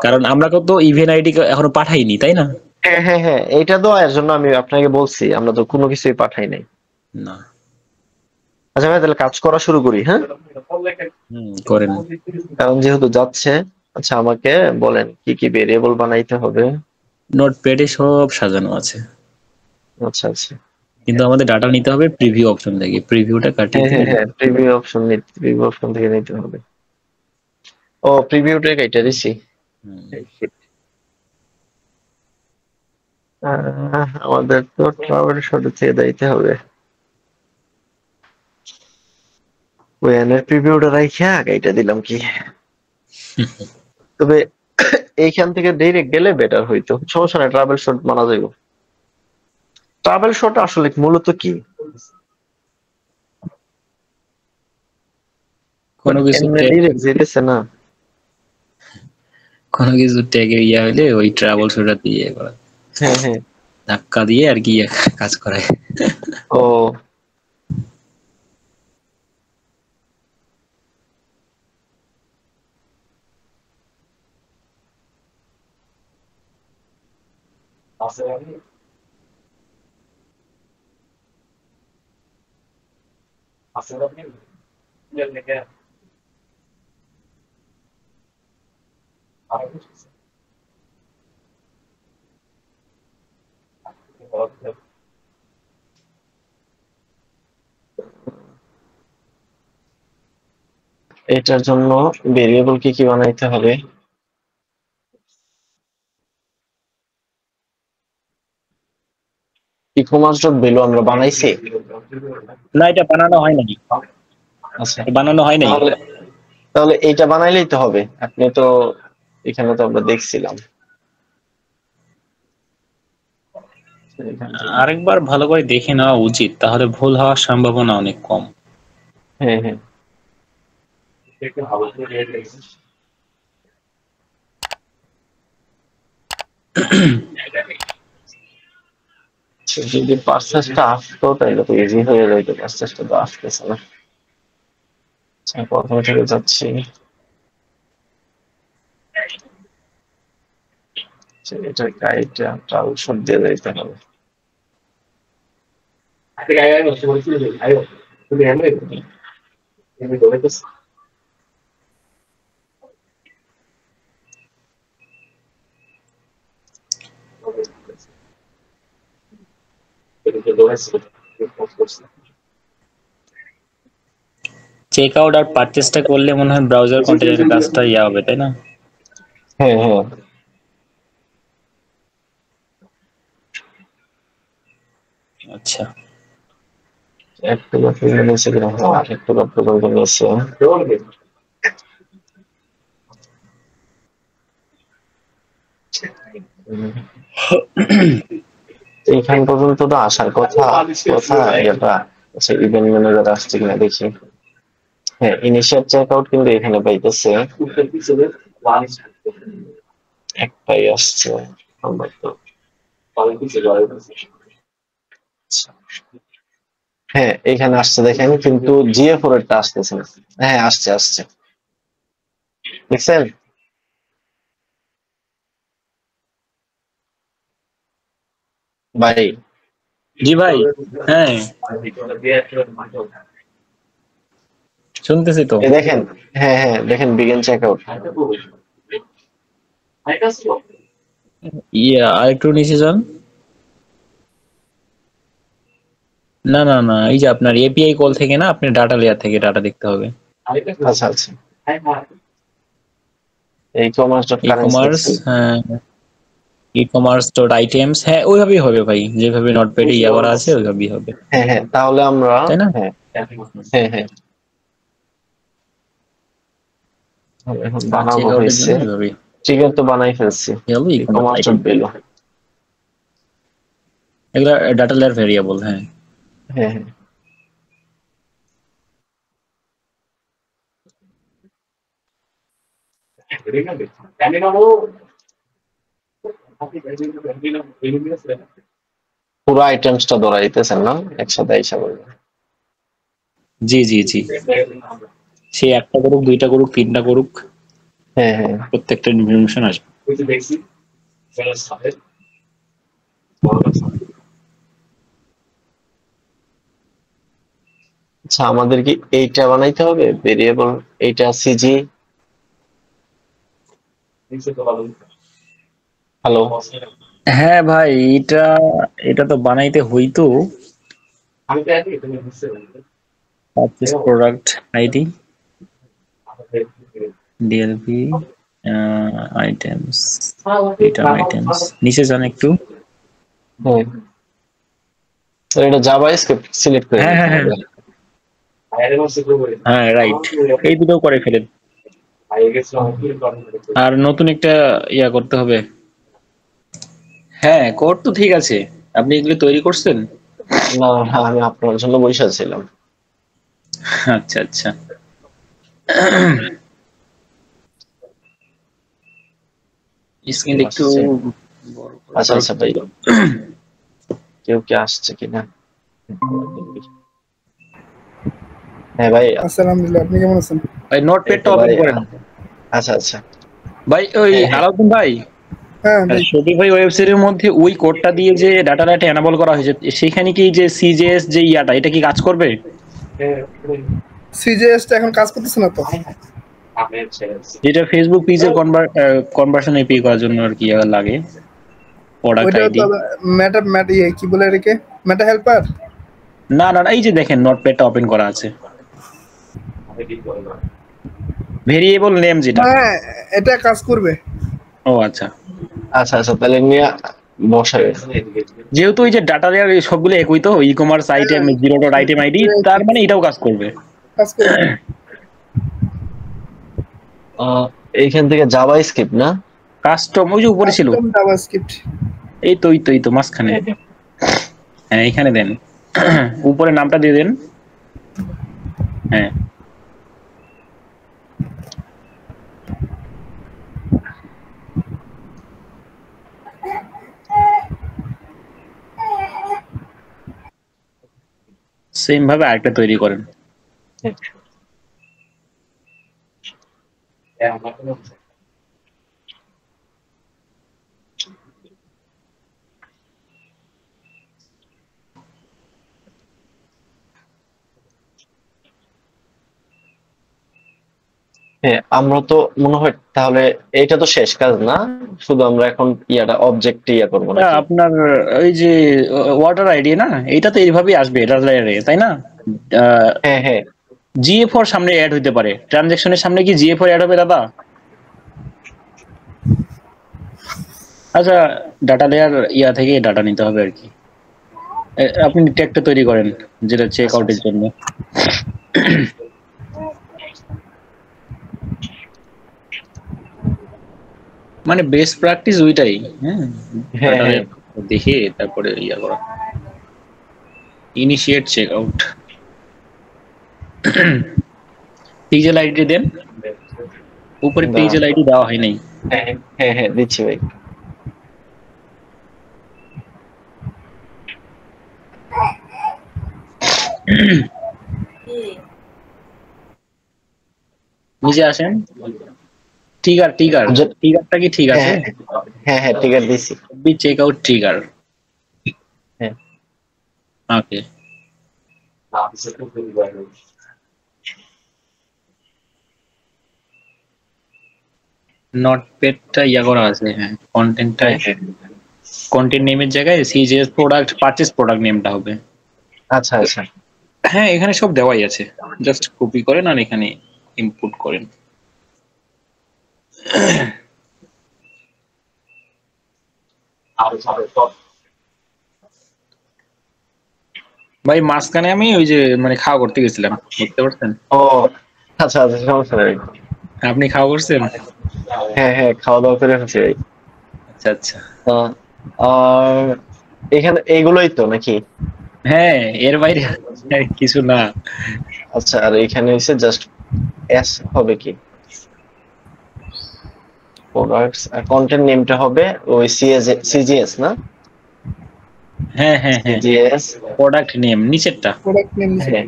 কারণ আমরা তো ইভেন্ট আইডি এখনো পাঠাইনি, তাই না? হ্যাঁ হ্যাঁ হ্যাঁ, এইটা দেওয়ার জন্য আমি আপনাকে বলছি, আমরা তো কোনো কিছুই পাঠাই নাই। না। আচ্ছা ভাই, তাহলে কাজ করা শুরু করি, হ্যাঁ? করেন। কারণ যেহেতু যাচ্ছে, আচ্ছা আমাকে বলেন কি কি ভেরিয়েবল বানাইতে হবে। নোটপ্যাডে সব সাজানো আছে, আচ্ছা আচ্ছা, কিন্তু আমাদের ডাটা নিতে হবে প্রিভিউ অপশন থেকে, প্রিভিউটা কাটিয়ে হ্যাঁ দিলে হ্যাঁ হ্যাঁ, প্রিভিউ অপশন থেকে নিতে হবে। ও, প্রিভিউটা কেটে দিছি। আমাদের তো ট্রাভেল শর্ট থেকে দিতে হবে, ওয়ানের প্রিভিউটা রাইখা কেটে দিলাম কি। তবে এইখান থেকে ডাইরেক্ট গেলে বেটার হইতো, সমস্যা নাই, ট্রাভেল শর্ট মানা যাইব। ট্রাভেল শর্ট আসলে মূলত কি? কোনো কিছু এমনি ট্যাগ, ডিরেক্ট যেতেছে না। কোনো কিছু ট্যাগে ইয়া হইলে ওই ট্রাভেল শোটা দিয়ে করা, হ্যাঁ হ্যাঁ। ধাক্কা দিয়ে আর কি কাজ করায়। ও, এটার জন্য ভেরিয়েবল কি কি বানাইতে হবে? ইকমার্স ডট ভ্যালু আমরা বানাইছি। না, এটা বানানো হয় নাই, আচ্ছা, বানানো হয় নাই। তাহলে তাহলে এইটা বানাইলেই তো হবে। আপনি তো, এখানে তো আমরা দেখছিলাম এখান থেকে। আরেকবার ভালো করে দেখে নেওয়া উচিত, তাহলে ভুল হওয়ার সম্ভাবনা অনেক কম। হ্যাঁ হ্যাঁ, যদি পার্সেসটা আসতো তাহলে তো ইজি হয়ে যেত, পার্সেসটা তো আসতেছে না। আচ্ছা, প্রথম থেকে যাচ্ছি। এটা গাইডটা ট্রাউশন দিয়ে দিতে হবে। চেক আউট আর পারচেসটা করলে মনে হয় ব্রাউজার কন্টেনারের কাজটা ইয়া হবে, তাই না? হ্যাঁ হ্যাঁ, আচ্ছা, একটু গপ্প নিয়েছে কিনা, হ্যাঁ একটু গপ্প করে নিয়েছে। এইখান পর্যন্ত তো আসার কথা। কথা এটা আচ্ছা, ইভেন্ট ম্যানেজার আসছে কিনা দেখি। হ্যাঁ, ইনিশিয়াল চেক আউট কিন্তু এখানে পাইতেছে, একটাই আসছে সম্ভবত। হ্যাঁ, এখানে আসছে দেখেন, কিন্তু জিএ4 এরটা আসতেছে না। হ্যাঁ, আসছে আসছে, দেখছেন? ভাই, জি ভাই, হ্যাঁ শুনতেছি তো। এই দেখেন, হ্যাঁ হ্যাঁ দেখেন, বিগিন চেক আউট। ইয়া আর একটু নিচে যান। না না না, এই যে আপনার এপিআই কল থেকে না, আপনি ডাটা লেয়ার থেকে ডাটা দেখতে হবে। আচ্ছা আচ্ছা, এই commerce dot E currency commerce, দেখছেন? হ্যাঁ ই কমার্স ডট আইটেমস, হ্যাঁ ওইভাবেই হবে ভাই, যেভাবে নোটপ্যাডে ইয়া করা আছে ওইভাবেই হবে, হ্যাঁ হ্যাঁ, তাহলে আমরা, তাই না? হ্যাঁ হ্যাঁ হ্যাঁ, এখন চেক বানাবো আউটের হয়েছে, জন্য ওইভাবেই ট্রিগার তো বানাই ফেলছি। হলো E E commerce commerce item, dot below. এগুলা ডাটা লেয়ার ভেরিয়েবল। হ্যাঁ হ্যাঁ হ্যাঁ, পুরো আইটেমসটা ধরা দিতেছেন না একসাথে হিসাব করবে। জি জি জি, সে একটা করুক, দুইটা করুক, তিনটা করুক, হ্যাঁ হ্যাঁ, প্রত্যেকটা ইনফরমেশন আসবে। আচ্ছা, আমাদের কি এইটা বানাইতে হবে ভেরিয়েবল, এইটা সিজি? হ্যালো, হ্যাঁ ভাই, এটা এটা তো বানাইতে হইতো। Purchase product ID, DLP items, return items, নিচে যান একটু। হ্যাঁ তো এটা জাভা স্ক্রিপ্ট সিলেক্ট করে হ্যাঁ নিতে হ্যাঁ হ্যাঁ হবে। হ্যাঁ রাইট, এই দুটো করে ফেলেন। আর নতুন একটা ইয়া করতে হবে। হ্যাঁ কোড তো ঠিক আছে, আপনি এগুলো তৈরি করছেন? না, আমি আপনার জন্য বসে ছিলাম। আচ্ছা আচ্ছা, স্ক্রিন একটু আসছে। বড় করে আচ্ছা আচ্ছা ভাই, দাও। কেউ কি আসছে কিনা? হ্যাঁ ভাই, আলহামদুলিল্লাহ, আপনি কেমন আছেন? ভাই এই নোটপ্যাডটা তো ওপেন ভাই, করেন। আচ্ছা আচ্ছা, ভাই ওই হ্যাঁ হ্যাঁ আলাউদ্দিন ভাই, হ্যাঁ ভাই, শফিক ভাই ওয়েবসাইটের মধ্যে ওই কোডটা দিয়ে যে ডাটাটা এনাবল করা হয়েছে, সেখানে কি যে সিজেএস যে ইয়াটা, এটা কি কাজ করবে? সিজেএসটা এখন কাজ করতেছে না তো। যেটা ফেসবুক পেজের কনভার্সন এপিআই করার জন্য আর কি লাগে, প্রোডাক্ট ওইটা আইডি। তো মেটা মেটা কি বলে এটাকে, মেটা হেল্পার। না না না, এই যে দেখেন নোটপ্যাডটা ওপেন করা আছে, ভেরিয়েবল নেম যেটা। হ্যাঁ, এটা কাজ করবে। ও আচ্ছা, আচ্ছা আচ্ছা, তাহলে নিয়ে বসাবে। যেহেতু ওই যে ডাটা লেয়ার সবগুলো একই, তো e commerce item zero dot item ID, তার মানে এটাও কাজ করবে। কাজ করবে। এইখান থেকে জাভা স্ক্রিপ্ট না? কাস্টম ওই যে উপরে ছিল, কাস্টম জাভাস্ক্রিপ্ট। এই তো মাঝখানে। হ্যাঁ এখানে দেন, উপরে নামটা দিয়ে দেন। হ্যাঁ সেম ভাবে আরেকটা তৈরি করেন। হ্যাঁ, আমরা তো মনে হয় তাহলে এটা তো শেষ কাজ না, শুধু আমরা এখন ইয়াটা অবজেক্ট ইয়া করবো নাকি? আপনার ওই যে ওয়াটার আইডি না, এটা তো এইভাবেই আসবে এটা লেয়ারে, তাই না? হ্যাঁ হ্যাঁ জিএফওর সামনে অ্যাড হইতে পারে, ট্রানজ্যাকশনের সামনে কি জিএফওর অ্যাড হবে দাদা? আচ্ছা, ডাটা লেয়ার ইয়া থেকে ডাটা নিতে হবে আর কি। আপনি ট্যাগটা তৈরি করেন যেটা চেক আউটের জন্য। মানে বেস্ট প্র্যাকটিস ওইটাই। হ্যাঁ, হ্যাঁ ডাটা হ্যাঁ দেখে তারপরে ইয়া করা, initiate check out. Pixel ID দেন, উপরে পিজেল আইডি দেওয়া হয় নাই। হ্যাঁ হ্যাঁ হ্যাঁ দিচ্ছি ভাই। নিচে আসেন, ট্রিগার ট্রিগার ট্রিগারটা কি ঠিক আছে? হ্যাঁ হ্যাঁ ঠিক আছে দিচ্ছি। B checkout trigger. হ্যাঁ ওকে, নোটপ্যাডটা ইয়া করা আছে। হ্যাঁ, কন্টেন্টটা কন্টেন্ট নেমের জায়গায় সিজিএস প্রোডাক্ট পারচেজ প্রোডাক্ট নেমটা হবে। আচ্ছা আচ্ছা হ্যাঁ, এখানে সব দেওয়াই আছে, জাস্ট কপি করেন আর এখানে ইনপুট করেন। ভাই মাঝখানে আমি ওই যে মানে খাওয়া করতে গেছিলাম, বুঝতে পারছেন? ও আচ্ছা আচ্ছা সমস্যা নেই। আপনি খাওয়া করছেন? হ্যাঁ হ্যাঁ খাওয়া দাওয়া করে ফেলছি ভাই। আচ্ছা আচ্ছা। আর এখানে এইগুলোই তো নাকি? হ্যাঁ, এর বাইরে কিছু না। আচ্ছা, আর এখানে হচ্ছে জাস্ট এস হবে কি প্রোডাক্টস, আর কন্টেন্ট নেমটা হবে ওই সিজিএস না? হ্যাঁ হ্যাঁ হ্যাঁ, সিজিএস প্রোডাক্ট নেম নিচেরটা। প্রোডাক্ট নেম নিচে। হ্যাঁ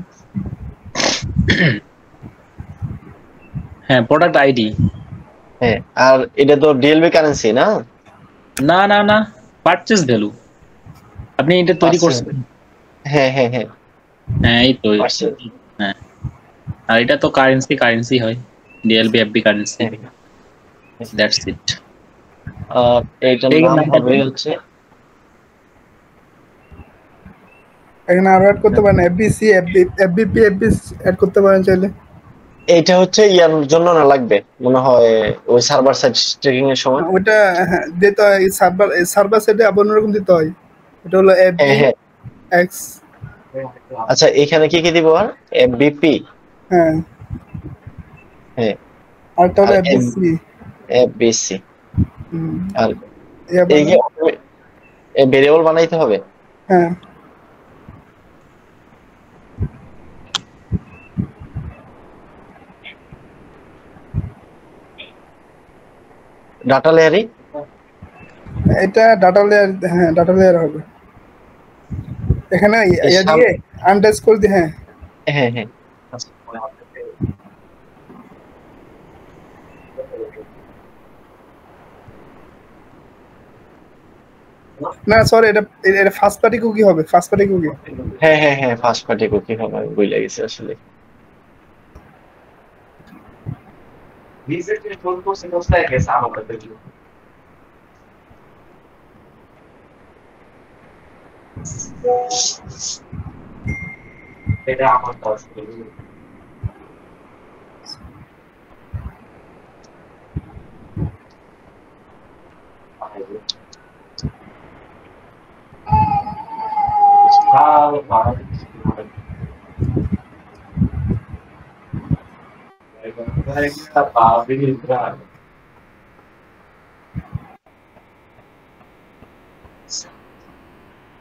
হ্যাঁ, প্রোডাক্ট আইডি। হ্যাঁ, আর এটা তো ডিএলবি কারেন্সি না? না না না, পারচেজ ভ্যালু। আপনি এটা তৈরি করছেন? হ্যাঁ হ্যাঁ হ্যাঁ হ্যাঁ, এই তো। পারচেজ। হ্যাঁ, আর এটা তো কারেন্সি কারেন্সি হয়, DLB FB currency, that's it. এইটার এই নাম নামটা হবে কি? হচ্ছে এখানে আরো অ্যাড করতে পারেন, এফবিসি এফবিপি এফবিস অ্যাড করতে পারেন চাইলে। এইটা হচ্ছে ইয়ার জন্য না লাগবে মনে হয়, ওই সার্ভার সাইড ট্রেকিং এর সময়। ওইটা হ্যাঁ দিতে হয়, সার্ভার সাইডে আবার অন্যরকম দিতে হয়। এটা হলো এফবি হ্যাঁ হ্যাঁ এক্স। আচ্ছা, এখানে কি কি দিব আর? এফবিপি। হ্যাঁ, হ্যাঁ আর এটা হলো আর এফবিসি। এফবিসি। আর এই যে ভেরিয়েবল বানাইতে হবে। হ্যাঁ, ডাটা লেয়ারই। এটা ডাটা লেয়ার। হ্যাঁ, ডাটা লেয়ার হবে। এখানে ইয়া দিয়ে আন্ডারস্কোর দিয়ে। হ্যাঁ হ্যাঁ হ্যাঁ না সরি, এটা এটা ফার্স্ট পার্টি কুকি হবে, ফার্স্ট পার্টি কুকি। হ্যাঁ হ্যাঁ হ্যাঁ ফার্স্ট পার্টি কুকি হবে, আমি ভুলে গেছি আসলে। এটা আমার কাজ।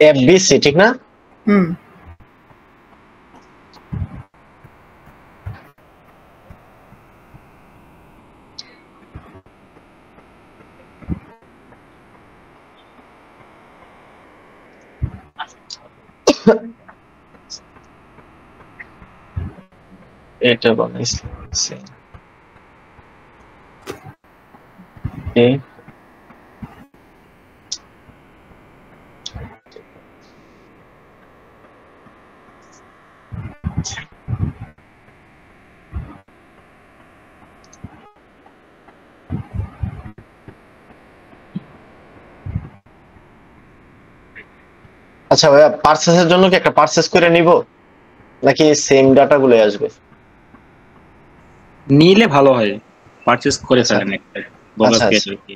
এফবিসি ঠিক না? হুম, এটা বানাইছি এই আচ্ছা ভাইয়া, পার্সেসের জন্য কি একটা পার্সেস করে নিব নাকি সেম ডাটা গুলো আসবে? নিলে ভালো হয়, পারচেজ করে আচ্ছা ফেলেন একটা বোগাস আচ্ছা ক্রিয়েট আচ্ছা। কি।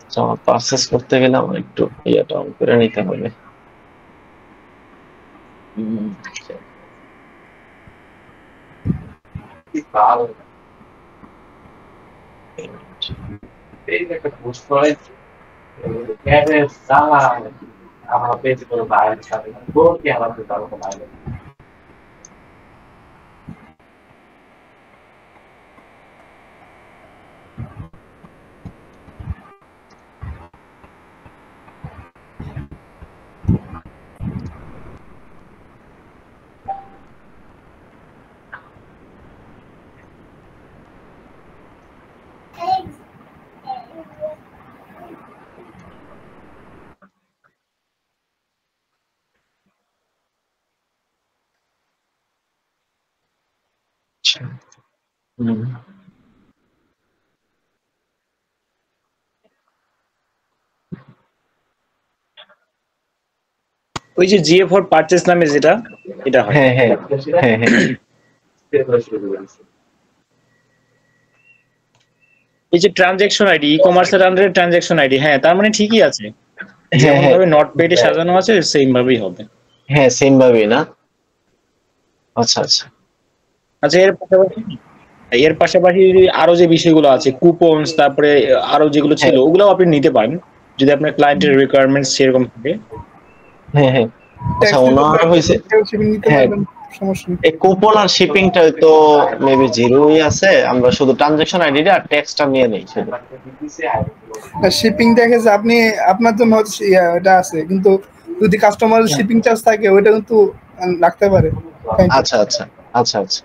আচ্ছা, আমার পার্সেস করতে গেলে আমার একটু ইয়েটা অন করে নিতে হবে। এই যে একটা পোস্ট করে ক্যাবের সালা আমার পেজ করে বাইরে সাথে কোন কি আমাদের তার বাইরে হুম। ওই যে জিএ ফর পারচেজ নামে যেটা, এটা হয়। হ্যাঁ হ্যাঁ হ্যাঁ হ্যাঁ এই যে ট্রানজ্যাকশন আইডি, ই কমার্সের আন্ডারে ট্রানজ্যাকশন আইডি, হ্যাঁ তার মানে ঠিকই আছে, হ্যাঁ যেমন হ্যাঁ ভাবে নট পেডে সাজানো আছে সেম ভাবেই হবে। হ্যাঁ সেম ভাবেই না? আচ্ছা আচ্ছা আচ্ছা, এর পাশাপাশি আরো যে বিষয়গুলো আছে, কুপনস, তারপরে আরো যেগুলো হ্যাঁ ছিল ওগুলো আপনি নিতে পারেন যদি আপনার ক্লায়েন্টের রিকোয়ারমেন্টস সেরকম থাকে। হ্যাঁ হ্যাঁ আচ্ছা, ট্যাক্স দিতে ওনার হয়েছে শিপিং নিতে হ্যাঁ পারবেন, সমস্যা নেই। এই কুপন আর শিপিংটা তো মেবি জিরোই আছে, আমরা শুধু ট্রানজাকশন আইডিটা আর ট্যাক্সটা নিয়ে নেই শুধু। শিপিং দেখে যে আপনি আপনার জন্য হচ্ছে এটা আছে, কিন্তু যদি কাস্টমার শিপিং চার্জ থাকে ওইটা কিন্তু লাগতে পারে। আচ্ছা আচ্ছা আচ্ছা আচ্ছা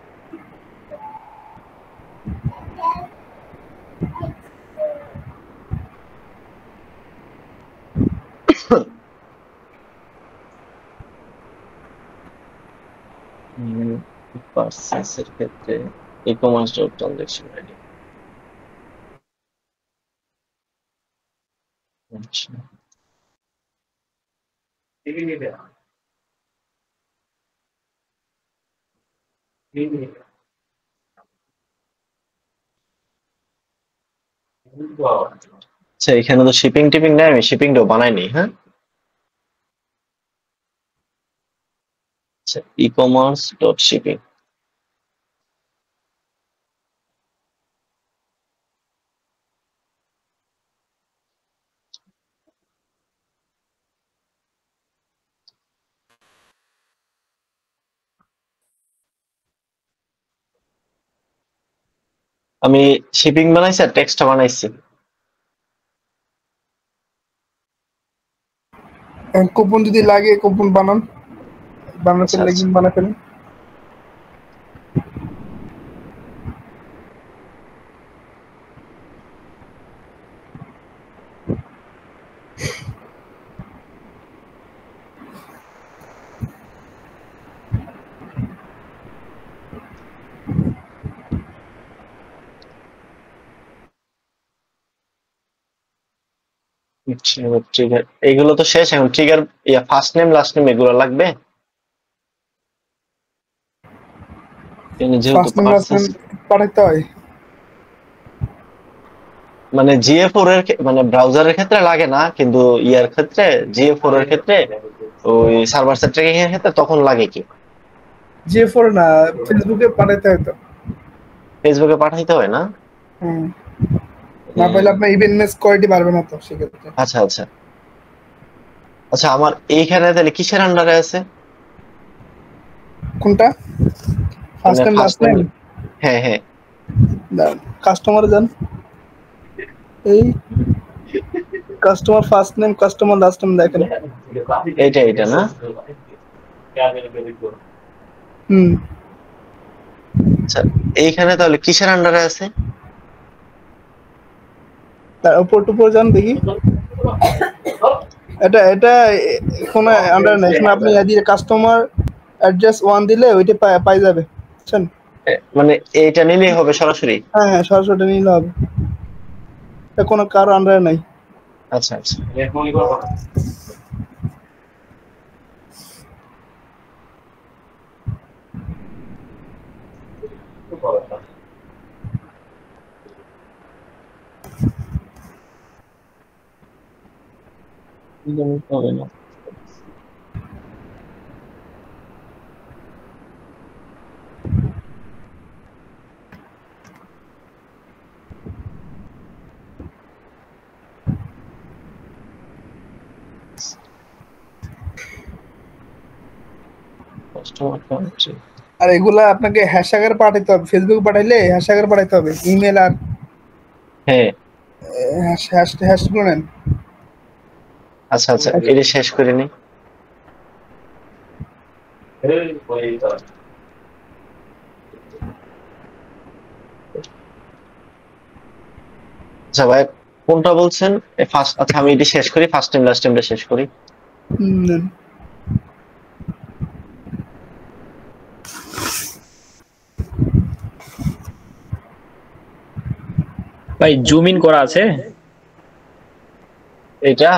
পার্সেসের ক্ষেত্রে e commerce dot transaction ID. আচ্ছা টিভি নিবে টিভি আচ্ছা, এখানে তো শিপিং টিপিং নেই, আমি শিপিংটাও বানাইনি। হ্যাঁ আচ্ছা, ই কমার্স ডট শিপিং। আমি শিপিং বানাইছি আর টেক্সটটা বানাইছি। কুপন যদি লাগে কুপন বানান, বানাতে আচ্ছা লাগবে আচ্ছা বানা ফেলেন। ট্রিগার এগুলো তো শেষ, এখন trigger first name last name এগুলো লাগবে। যেহেতু first name last purchase name পাঠাতে হয়। মানে জিএ4 এর মানে ব্রাউজারের ক্ষেত্রে লাগে না, কিন্তু ইয়ার ক্ষেত্রে জিএ4 এর ক্ষেত্রে ওই সার্ভার সাইড ট্র্যাকিং এর ক্ষেত্রে তখন লাগে কি? জিএ4 না, ফেসবুকে পাঠাতে হয় তো। ফেসবুকে পাঠাইতে হয় না? হুম, না পাইলে আপনার ইভেন্ট মেস কোয়ালিটি পারবে না তো সেক্ষেত্রে। আচ্ছা আচ্ছা আচ্ছা, আমার এইখানে তাহলে কিসের আন্ডারে আছে? কোনটা? ফার্স্ট মানে name last first name. Name হ্যাঁ হ্যাঁ কাস্টমারে যান, এই customer first name customer last name দেখেন। এটা না? হুম আচ্ছা, এইখানে তাহলে কিসের আন্ডারে আছে? তার উপর টুপর যান দেখি। এটা এটা কোনো আন্ডার নাই, এখানে আপনি দিয়ে কাস্টমার অ্যাড্রেস 1 দিলে ওইটা পাই যাবে, বুঝছেন? মানে এইটা নিলেই হবে সরাসরি? হ্যাঁ হ্যাঁ, সরাসরি নিলে হবে, এটা কোনো কারো আন্ডারে নাই। আচ্ছা আচ্ছা, হবে না। আর এগুলা আপনাকে হ্যাশট্যাগের পাঠাইতে হবে, ফেসবুক পাঠাইলে হ্যাশট্যাগের পাঠাইতে হবে, ইমেল আর হ্যাঁ হ্যাশগুলো নেন। আচ্ছা আচ্ছা, এটা শেষ করে নি। আচ্ছা ভাই, কোনটা বলছেন? ফার্স্ট, আচ্ছা আমি এটা শেষ করি, ফার্স্ট টাইম লাস্ট টাইমটা শেষ করি। নেন। ভাই জুম ইন করা আছে? এটা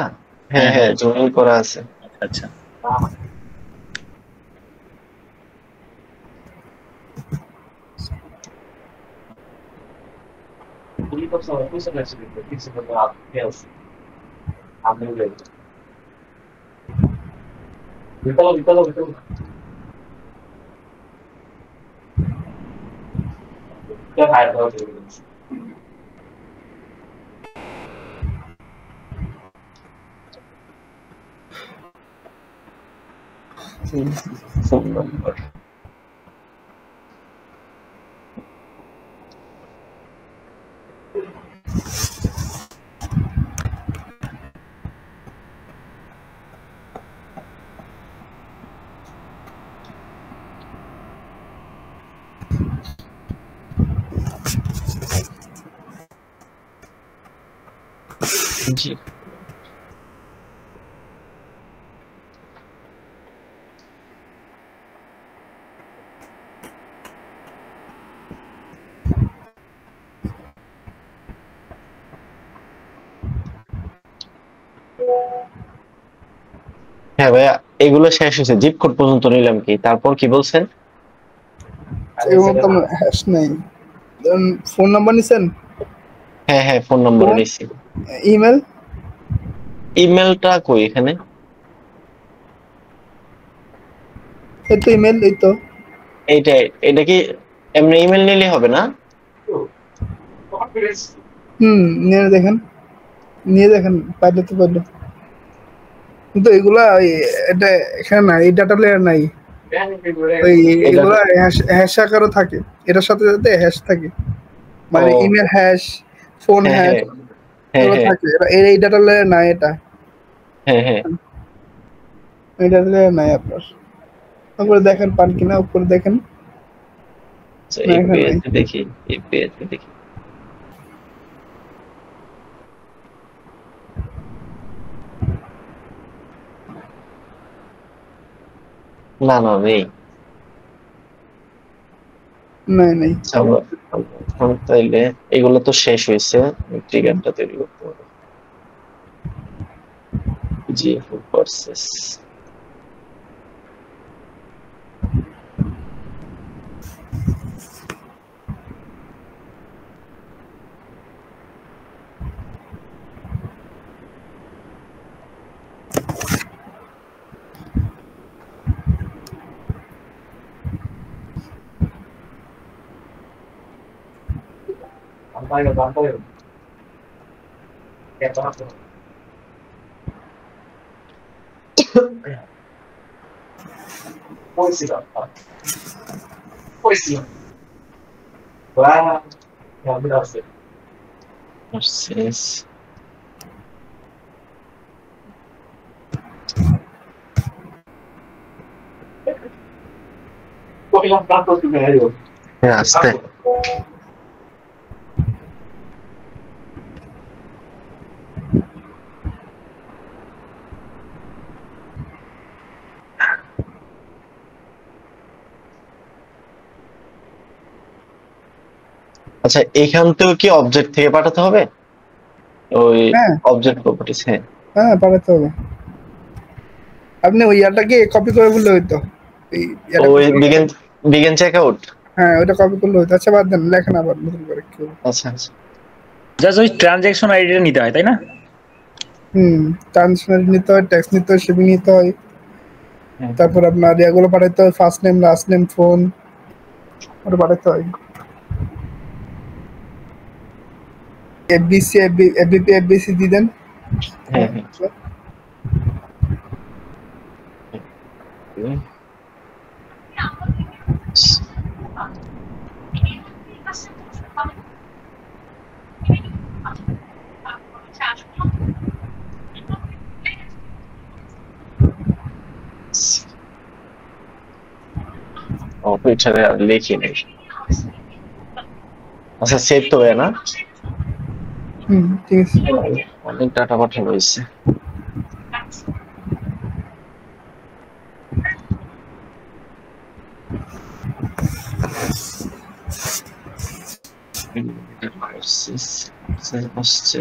হ্যাঁ হ্যাঁ, জুম ইন করা আছে। আচ্ছা ফোন নাম্বার জি। হ্যাঁ ভাইয়া, এগুলো শেষ হয়েছে, জিপ কোড পর্যন্ত নিলাম। কি তারপর কি বলছেন? এগুলো তো হ্যাশ নাই। ফোন নাম্বার নিছেন? হ্যাঁ হ্যাঁ, ফোন নাম্বার নিছি। ইমেল? ইমেলটা কই এখানে? এই তো ইমেল, এই তো এইটা, এটা কি এমনি ইমেল নিলে হবে না? নিয়ে দেখেন, নিয়ে দেখেন, পাইলে তো পাইলো। কিন্তু এগুলা এটা এখানে নাই, এই ডাটা লেয়ার নাই। ওই এগুলা হ্যাশ আকারও থাকে, এটার সাথে সাথে হ্যাশ থাকে, মানে ইমেল হ্যাশ, ফোন হ্যাশ এগুলো থাকে। এই ডাটা লেয়ার নাই, এটা হ্যাঁ হ্যাঁ, এই ডাটা লেয়ার নাই আপনার। উপরে দেখেন পান কিনা, উপরে দেখেন। দেখি এপিআইতে দেখি। না না, নেই। নাই নাই। তাইলে এগুলো তো শেষ হয়েছে, ট্রিগারটা তৈরি করতে হবে। জি প্রসেস ভার্সেস কইলাম তারপর তুমি আইও আস্তে আচ্ছা এখান থেকেও কি অবজেক্ট থেকে পাঠাতে হবে ওই হ্যাঁ অবজেক্ট প্রপার্টিজ হ্যাঁ হ্যাঁ পাঠাতে হবে। আপনি ওই ইয়াটাকে কপি করে বললে হইতো, এই ইয়াটা ওই copy- বিগিন চেকআউট হ্যাঁ ওইটা কপি করলে হইতো। আচ্ছা বাদ দেন, লেখেন আবার নতুন করে কি হবে। আচ্ছা আচ্ছা জাস্ট ওই ট্রানজ্যাকশন আইডিটা নিতে হয় তাই না? ট্রান্সফার নিতে হয়, ট্যাক্স নিতে হয়, শিপিং নিতে হয়, হ্যাঁ তারপর আপনার এগুলো পাঠাইতে হয়, first name last name phone ওটা পাঠাইতে হয়। এফবিসি এফবিপি এফবিসি দিয়ে দেন। হ্যাঁ হ্যাঁ অপারেটরে আর লিখি নেই আচ্ছা সেভ তো হয় না ঠিক আছে। অনেক ডাটা পাঠানো হয়েছে আসছে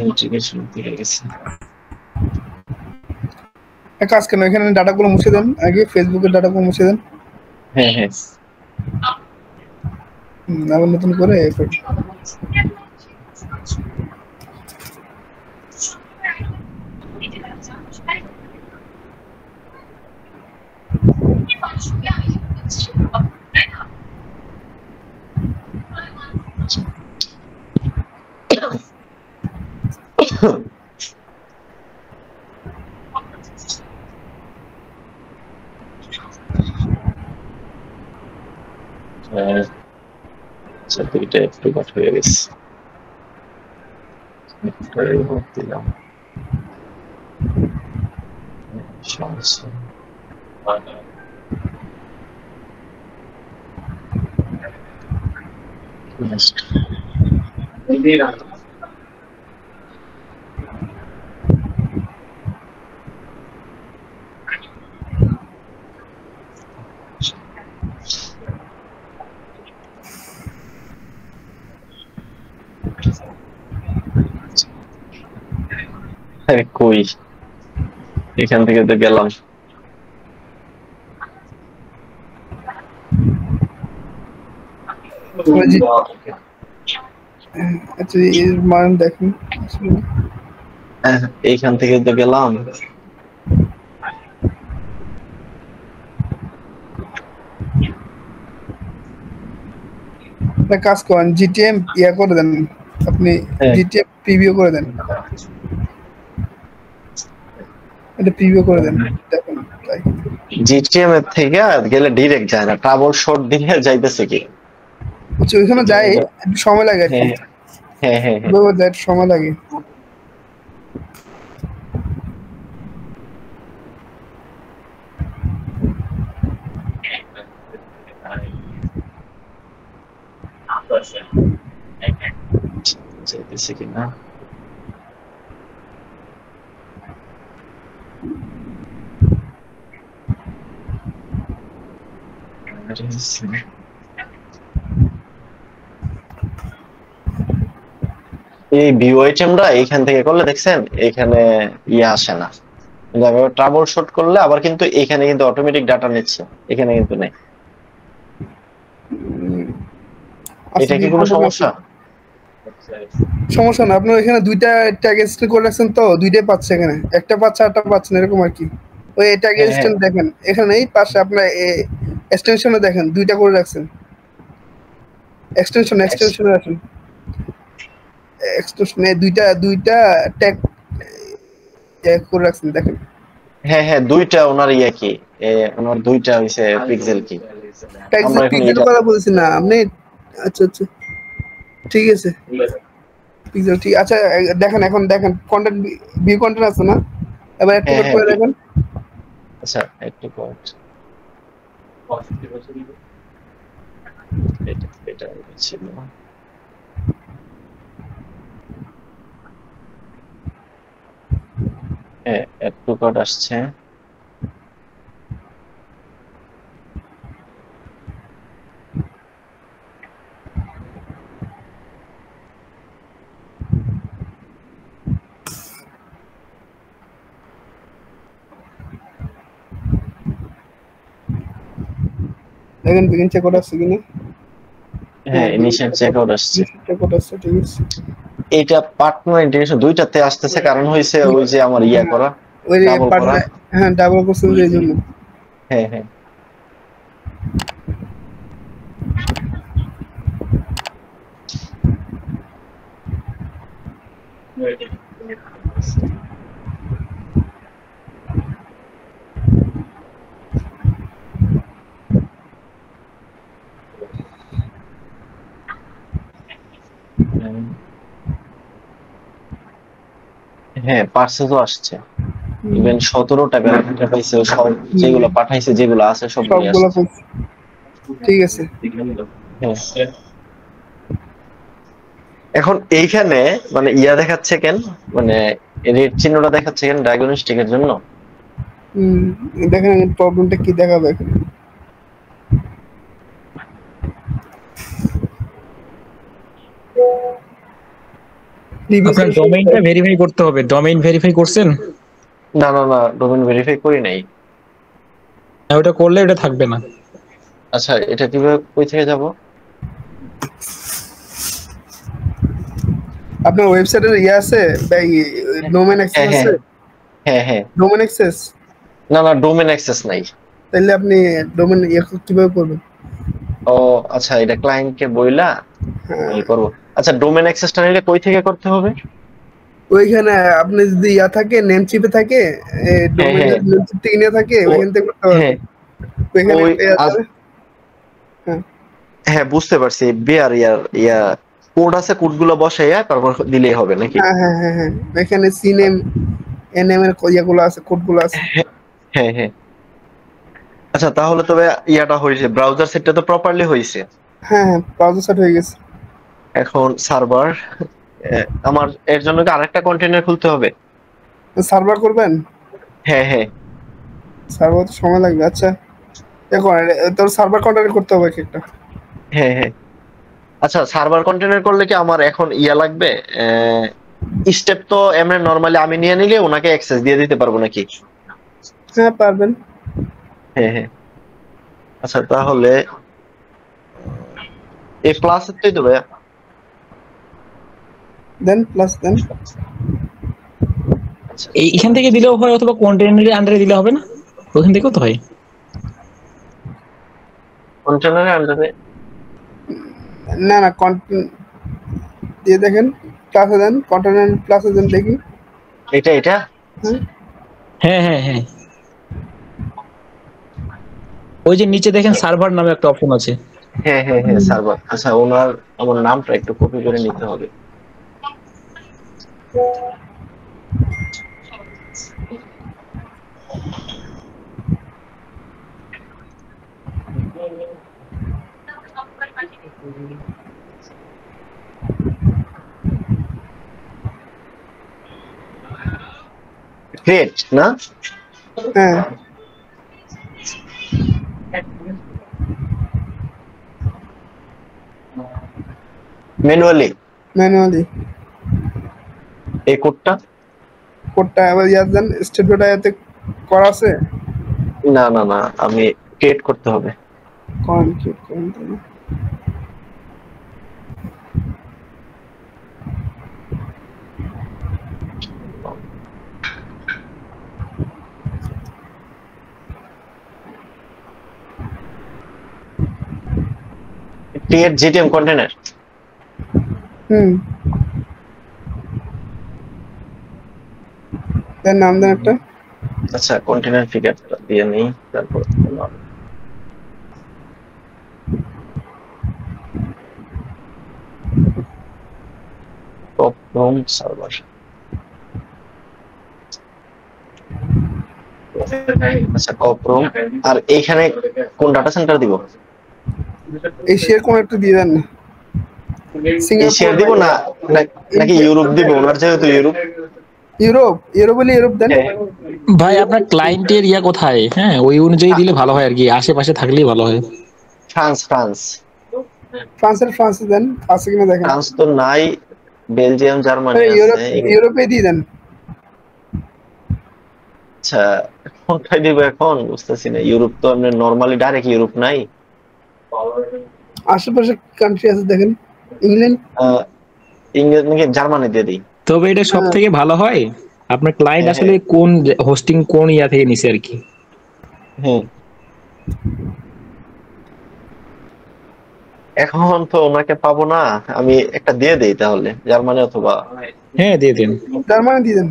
ইন্টিগ্রেশন দিয়ে গেছে এক কাজ কেন, এখানে ডাটাগুলো মুছে দেন, আগে ফেসবুকের ডাটাগুলো মুছে দেন। হ্যাঁ হ্যাঁ আবার নতুন করে দুইটা একটু কাট হয়ে গেছে দিলাম সমস্যা আরে কই এখান থেকে তো গেলাম আচ্ছা এর মান দেখুন। এইখান থেকে তো গেলাম কাজ করেন, জিটিএম ইয়া করে দেন, আপনি জিটিএম প্রিভিউ করে দেন, এটা প্রিভিউ করে দেন দেখুন। জিটিএম এর থেকে গেলে ডাইরেক্ট যায় না, ট্রাবল শট দিয়ে যাইতেছে কি আচ্ছা ওইখানে যায় একটু সময় লাগে আর কি। হ্যাঁ হ্যাঁ সময় লাগে। যাইতেছে কি না এই ভিউ আইটেমটা এইখান থেকে করলে দেখছেন এখানে ইয়ে আসে না, ট্রাবল শট করলে আবার কিন্তু এখানে কিন্তু অটোমেটিক ডাটা নিচ্ছে, এখানে কিন্তু নেই। এটা কি কোনো সমস্যা? সমস্যা না, আপনি এখানে দুইটা ট্যাগ এক্সটেন্ড করে রাখছেন তো দুইটাই পাচ্ছে, এখানে একটা পাচ্ছে আরটা পাচ্ছে না এরকম আর কি। ওই ট্যাগ এক্সটেন্ড দেখেন এখানে এই পাশে আপনার এক্সটেনশনে দেখেন দুইটা করে রাখছেন, এক্সটেনশনে রাখেন, এক্সটেনশনে দুইটা ট্যাগ করে রাখছেন দেখেন। হ্যাঁ হ্যাঁ দুইটা ওনার ইয়ে কি ওনার দুইটা হইছে পিক্সেল কি পিক্সেল কথা বলছি না আপনি। আচ্ছা আচ্ছা ঠিক আছে পিক্সেল ঠিক আচ্ছা দেখেন এখন দেখেন কন্টেন্ট ভিউ কন্টেন্ট আছে না এবার একটু হ্যাঁ, করে দেখেন আচ্ছা একটু কমেন্ট এটা ছিল হ্যাঁ একটু কোড আসছে দেখেন বিগিন চেক আউট আছে কিনা হ্যাঁ ইনিশিয়াল চেকআউট আসছে চেক আউট আছে ঠিক আছে এটা পার্টনার ইন্টিগ্রেশন দুইটাতে আসতেছে কারণ হইছে ওই যে আমার ইয়া করা ওই যে ডাবল করা পার্টনার হ্যাঁ ডাবল করছেন যে এই জন্য হ্যাঁ হ্যাঁ হ্যাঁ পার্সেলও আসছে ইভেন 17টা প্যারামিটার পাইছে সব যেগুলো পাঠাইছে যেগুলো আছে সবগুলো সবগুলো আসছে ঠিক আছে হ্যাঁ। এখন এইখানে মানে ইয়া দেখাচ্ছে কেন মানে রেড চিহ্নটা দেখাচ্ছে কেন ডায়াগনস্টিকের জন্য দেখেন প্রবলেমটা কি দেখাবে এখানে আপনার ডোমেইনটা ভেরিফাই করতে হবে ডোমেইন ভেরিফাই করছেন না না না ডোমেইন ভেরিফাই করি নাই ওটা করলে এটা থাকবে না আচ্ছা এটা কিভাবে কই থেকে যাব আপনার ওয়েবসাইটের ইয়ে আছে ডোমেইন অ্যাক্সেস হ্যাঁ আছে হ্যাঁ হ্যাঁ ডোমেইন অ্যাক্সেস না না ডোমেইন অ্যাক্সেস নাই তাহলে আপনি ডোমেইন কিভাবে করবেন ও আচ্ছা এটা ক্লায়েন্টকে বইলা হ্যাঁ, এই করব আচ্ছা ডোমেইন অ্যাক্সেসটা নিলে কই থেকে করতে হবে ওইখানে আপনি যদি ইয়া থাকে নেম চিপে থাকে ডোমেইন হ্যাঁ। নেম চিপ থেকে নিয়ে থাকে ওইখান থেকে করতে পারবেন হ্যাঁ ওইখানে ওই একটা ইয়ে আছে আজ- হ্যাঁ হ্যাঁ বুঝতে পারছি বিআর ইয়া কোড আছে কোডগুলো বসাইয়া তারপর দিলেই হবে নাকি হ্যাঁ হ্যাঁ হ্যাঁ হ্যাঁ এখানে সি নেম এনএম এর ইয়েগুলো আছে কোডগুলো আছে হ্যাঁ হ্যাঁ আচ্ছা তাহলে তবে ইয়াটা হয়েছে ব্রাউজার সেটটা তো প্রপারলি হয়েছে হ্যাঁ হ্যাঁ ব্রাউজার সেট হয়ে গেছে এখন সার্ভার আমার এর জন্য কি আরেকটা কন্টেইনার খুলতে হবে সার্ভার করবেন হ্যাঁ হ্যাঁ সার্ভার তো সময় লাগবে আচ্ছা দেখো তোর সার্ভার কন্ট্যাক্ট করতে হবে একটা হ্যাঁ হ্যাঁ আচ্ছা সার্ভার কন্টেইনার করলে কি আমার এখন ইয়া লাগবে স্টেপ তো এমনি নরমালি আমি নিয়ে নিলে ওনাকে অ্যাক্সেস দিয়ে দিতে পারবো নাকি হ্যাঁ পারবেন হ্যাঁ হ্যাঁ আচ্ছা তাহলে এই প্লাস এরটাই তো ভাইয়া দেন প্লাস দেন আচ্ছা এখান থেকে দিলেও হয় অথবা কন্টেইনারের আন্ডারে দিলে হবে না ওখান থেকেও তো হয় কন্টেইনারের আন্ডারে না না কন্টেন্ট দিয়ে দেখেন প্লাসে দেন কন্টেন্ট প্লাসে দেন দেখি এটা হ্যাঁ হ্যাঁ হ্যাঁ হ্যাঁ ওই যে নিচে দেখেন সার্ভার নামে একটা অপশন আছে হ্যাঁ হ্যাঁ হ্যাঁ সার্ভার আচ্ছা ওনার আমার নামটা একটু কপি করে নিতে হবে ক্রিয়েট না হ্যাঁ ম্যানুয়ালি ম্যানুয়ালি এই কোডটা কোডটা আবার ইয়া দেন স্টেটমেন্ট আয়াতে করা আছে না না না আমি ক্রিয়েট করতে হবে করেন তাহলে ক্রিয়েট জিটিএম কন্টেইনার দেন নাম দেন একটা আচ্ছা কন্টেইনার ফিগার দিয়ে নেই তারপর কপরুম সার্ভার। আচ্ছা কপরুম। আর এইখানে কোন ডাটা সেন্টার দিব? এশিয়ার কোন একটা দিয়ে দেন না। এশিয়া দিব না নাকি ইউরোপ দিব? ওনার যেহেতু ইউরোপ। ইউরোপ বলে ইউরোপ দেন। ভাই আপনার ক্লায়েন্টের ইয়া কোথায়? হ্যাঁ ওই অনুযায়ী দিলে ভালো হয় আর কি, আশেপাশে থাকলেই ভালো হয়। ফ্রান্স দেন, আছে কিনা দেখেন। ফ্রান্স তো নাই, বেলজিয়াম জার্মানি আছে। ইউরোপে দিয়ে দেন। আচ্ছা কোনটাই দিব এখন বুঝতেছি না। ইউরোপ তো আমরা নরমালি ডাইরেক্ট ইউরোপ নাই। আশেপাশে কান্ট্রি আছে দেখেন। ইংল্যান্ড নাকি জার্মানি দিয়ে দিই। তবে এটা সব থেকে ভালো হয় আপনার ক্লায়েন্ট আসলে কোন হোস্টিং কোন ইয়া থেকে নিছে আর কি। হ্যাঁ এখন তো ওনাকে পাবো না, আমি একটা দিয়ে দেই তাহলে জার্মানি অথবা। হ্যাঁ দিয়ে দেন, জার্মানি দিয়ে দেন।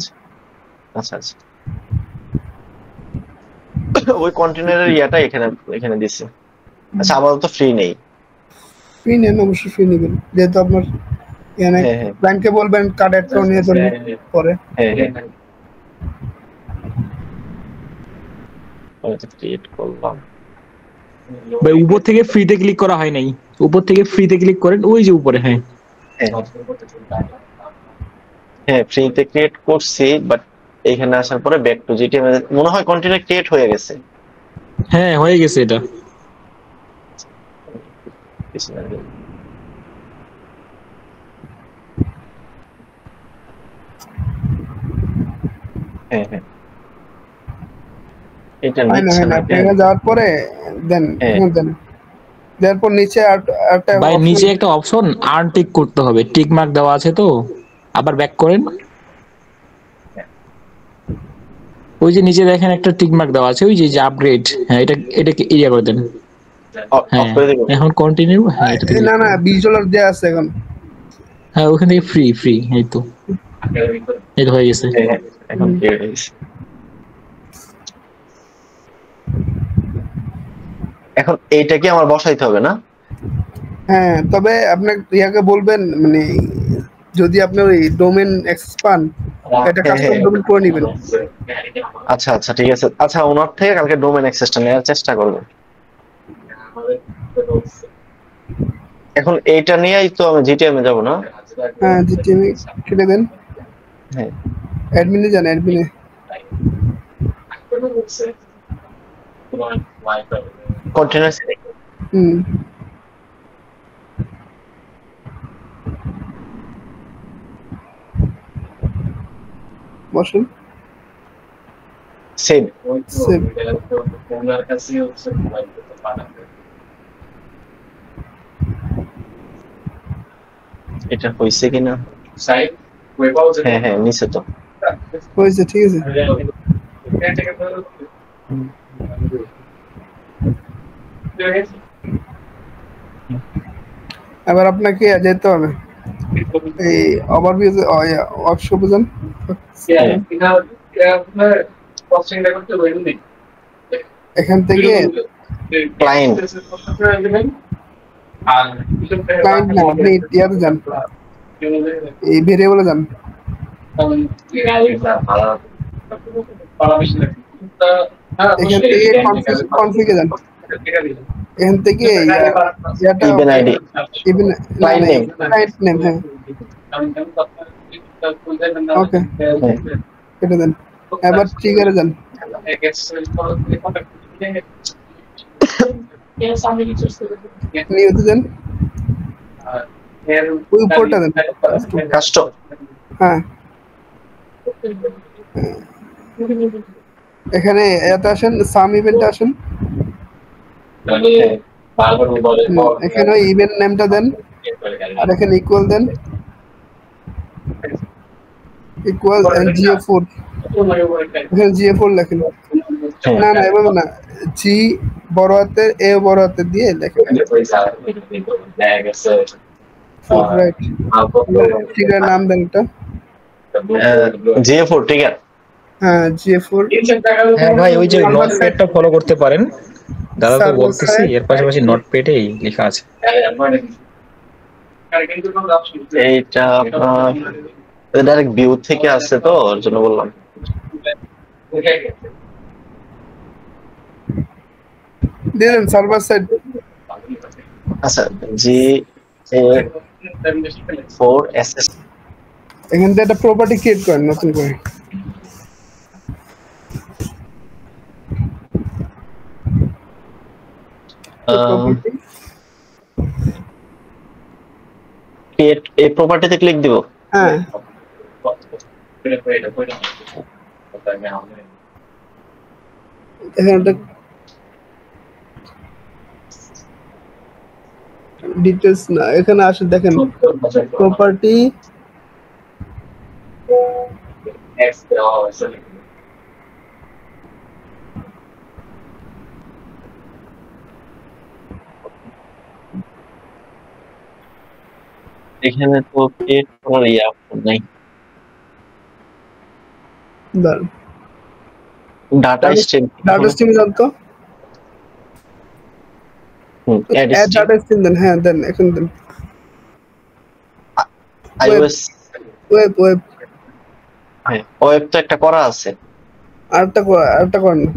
আচ্ছা আচ্ছা ওই কন্টেনারের ইয়াটা এখানে দিছি। আচ্ছা আপাতত ফ্রি নেই। ফ্রি নেন, অবশ্যই ফ্রি নেবেন, যেহেতু আপনার এখানে ব্যাংকে বলবেন কার্ড অ্যাড করে নিয়ে চলবে পরে। ক্রিয়েট করলাম। ভাই উপর থেকে ফ্রিতে ক্লিক করা হয় নাই, উপর থেকে ফ্রিতে ক্লিক করেন ওই যে উপরে। হ্যাঁ হ্যাঁ ফ্রিতে ক্রিয়েট করছি, বাট এখানে আসার পরে ব্যাক টু জিটিএম মনে হয় কন্টেনার ক্রিয়েট হয়ে গেছে। হ্যাঁ হয়ে গেছে এটা। হ্যাঁ হ্যাঁ এটা যাওয়ার পরে দেন দেন, তারপর নিচে একটা ভাই নিচে একটা অপশন আর্ন টিক করতে হবে, টিক মার্ক দেওয়া আছে তো, আবার ব্যাক করেন। ওই যে নিচে দেখেন একটা টিক মার্ক দেওয়া আছে, ওই যে আপগ্রেড। হ্যাঁ এটাকে এরিয়া করে দেন। হ্যাঁ এখন কন্টিনিউ। হ্যাঁ না না $20 দেয়া আছে এখন। হ্যাঁ ওখান থেকে ফ্রি এই তো এটা হয়ে গেছে এখন। এখন এইটা কি আমার বসাইতে হবে না? হ্যাঁ তবে আপনি ইয়াকে বলবেন, মানে যদি আপনি ওই ডোমেন অ্যাক্সেস পান এটা কাস্টম ডোমেন করে নেবেন। আচ্ছা আচ্ছা ঠিক আছে। আচ্ছা ওনার থেকে কালকে ডোমেন অ্যাক্সেসটা নেওয়ার চেষ্টা করব। এখন এইটা নিয়েই তো আমি জিটিএম এ যাব না? হ্যাঁ জিটিএম এ কেটে দেন। হ্যাঁ অ্যাডমিনে যান, অ্যাডমিনে। কন্টেনার বসুন। সেভ এটা হইছে কিনা? হ্যাঁ হ্যাঁ নিচে তো হয়েছে, ঠিক আছে। এবার আপনাকে যেতে হবে এই ওভারভিউ ওয়ার্কশপে যান। এখান থেকে ক্লায়েন্ট না, আপনি ইয়াতে যান, এই ভেরিয়েবলে যান। এখান থেকে কনফিগে যান। এখান থেকে ইভেন আইডি ক্লায়েন্ট নেম। হ্যাঁ ওকে কেটে দেন। এবার ট্রিগারে যান। নিউতে যান, ওই উপরটা দেন কাস্টম। হ্যাঁ এখানে এতে আসেন, সাম ইভেন্টে আসেন। এখানে ওই ইভেন্ট নেমটা দেন আর এখানে ইকুয়াল দেন, ইকুয়াল GA4। এখানে GA4 লেখেন। না না এভাবে না, জি বড় হাতের এ বড় হাতের দিয়ে লেখেন। রাইট, ট্রিগার নাম দেন এটা। GA4 trigger. হ্যাঁ GA4। হ্যাঁ ভাই ওই যে নোটপ্যাডটা ফলো করতে পারেন, দাদা তো বলতেছি এর পাশাপাশি নোটপ্যাডেই লেখা আছে। এইটা আপনার ডাইরেক্ট ভিউ থেকে আসছে তো ওর জন্য বললাম। দিয়ে দেন সার্ভার সাইড। আচ্ছা GA4SS এখান থেকে একটা প্রপার্টি ক্রিয়েট করেন নতুন করে। প্রপার্টি ক্রিয়েট এই প্রপার্টিতে ক্লিক দিব। হ্যাঁ এখানে একটা ডিটেলস না, এখানে আসে দেখেন প্রপার্টি এখানে তো ক্রিয়েট করার নাই ডাটা স্ট্রিম। ডাটা স্ট্রিম জানতো অ্যাড ডাটা স্ট্রিম দেন। হ্যাঁ দেন, এখন দেন iOS। ওয়েব ওয়েব হ্যাঁ ওয়েব তো একটা করা আছে, আরেকটা করেন না,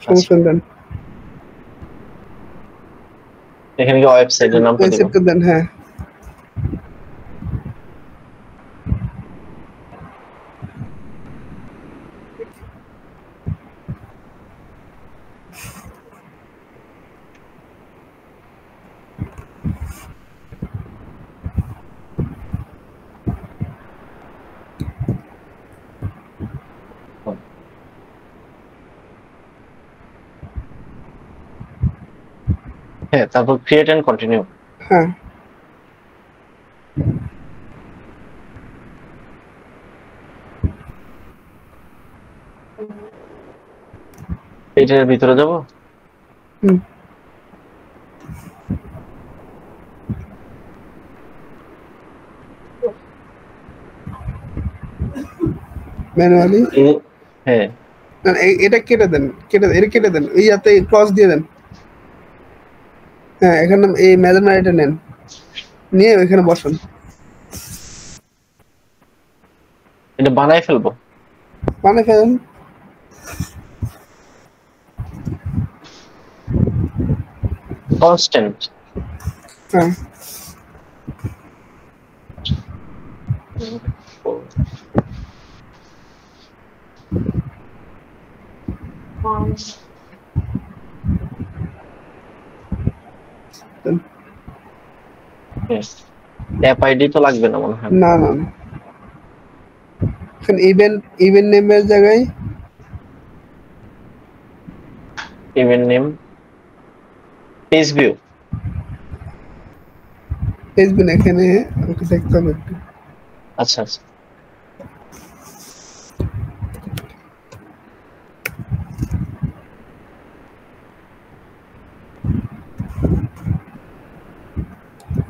সমস্যা দেন। এখানে কি ওয়েবসাইটের নামটা দিব? সেটটা দেন। হ্যাঁ হ্যাঁ তারপর ক্রিয়েট এন্ড কন্টিনিউ। হ্যাঁ এটার ভিতরে যাব। ম্যানুয়ালি। হ্যাঁ এটা কেটে দেন, এটা কেটে দেন, এই ইয়াতে ক্রস দিয়ে দেন। হ্যাঁ এখানে এই ম্যাথমেটিকটা নেন, নিয়ে ওইখানে বসান। এটা বানাই ফেলবো। মানে ফেলেন। কনস্ট্যান্ট। হ্যাঁ অ্যাপ আইডি তো লাগবে না মনে হয়। না না না, এখানে ইভেন্ট নেমের জায়গায় event name page view. Facebook এখানে ওকে দেখতে হবে একটু। আচ্ছা আচ্ছা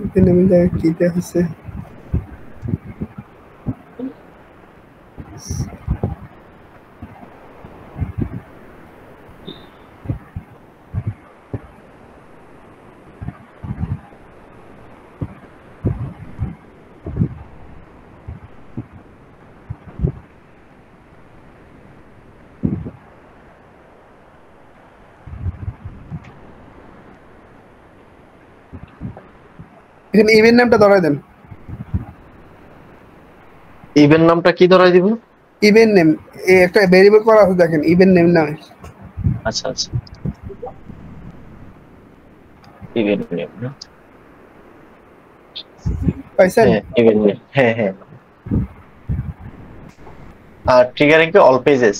ইভেন্ট নেমের জায়গায় কি দেওয়া হচ্ছে? এখানে ইভেন্ট নামটা ধরাই দেন। ইভেন্ট নামটা কি ধরাই দিব? ইভেন্ট নেম একটা ভেরিয়েবল করা আছে দেখেন, ইভেন্ট নেম নামে। আচ্ছা আচ্ছা ইভেন্ট নেম না পাইছেন? Event name. হ্যাঁ হ্যাঁ আর ট্রিগারিং কি অল পেজেস?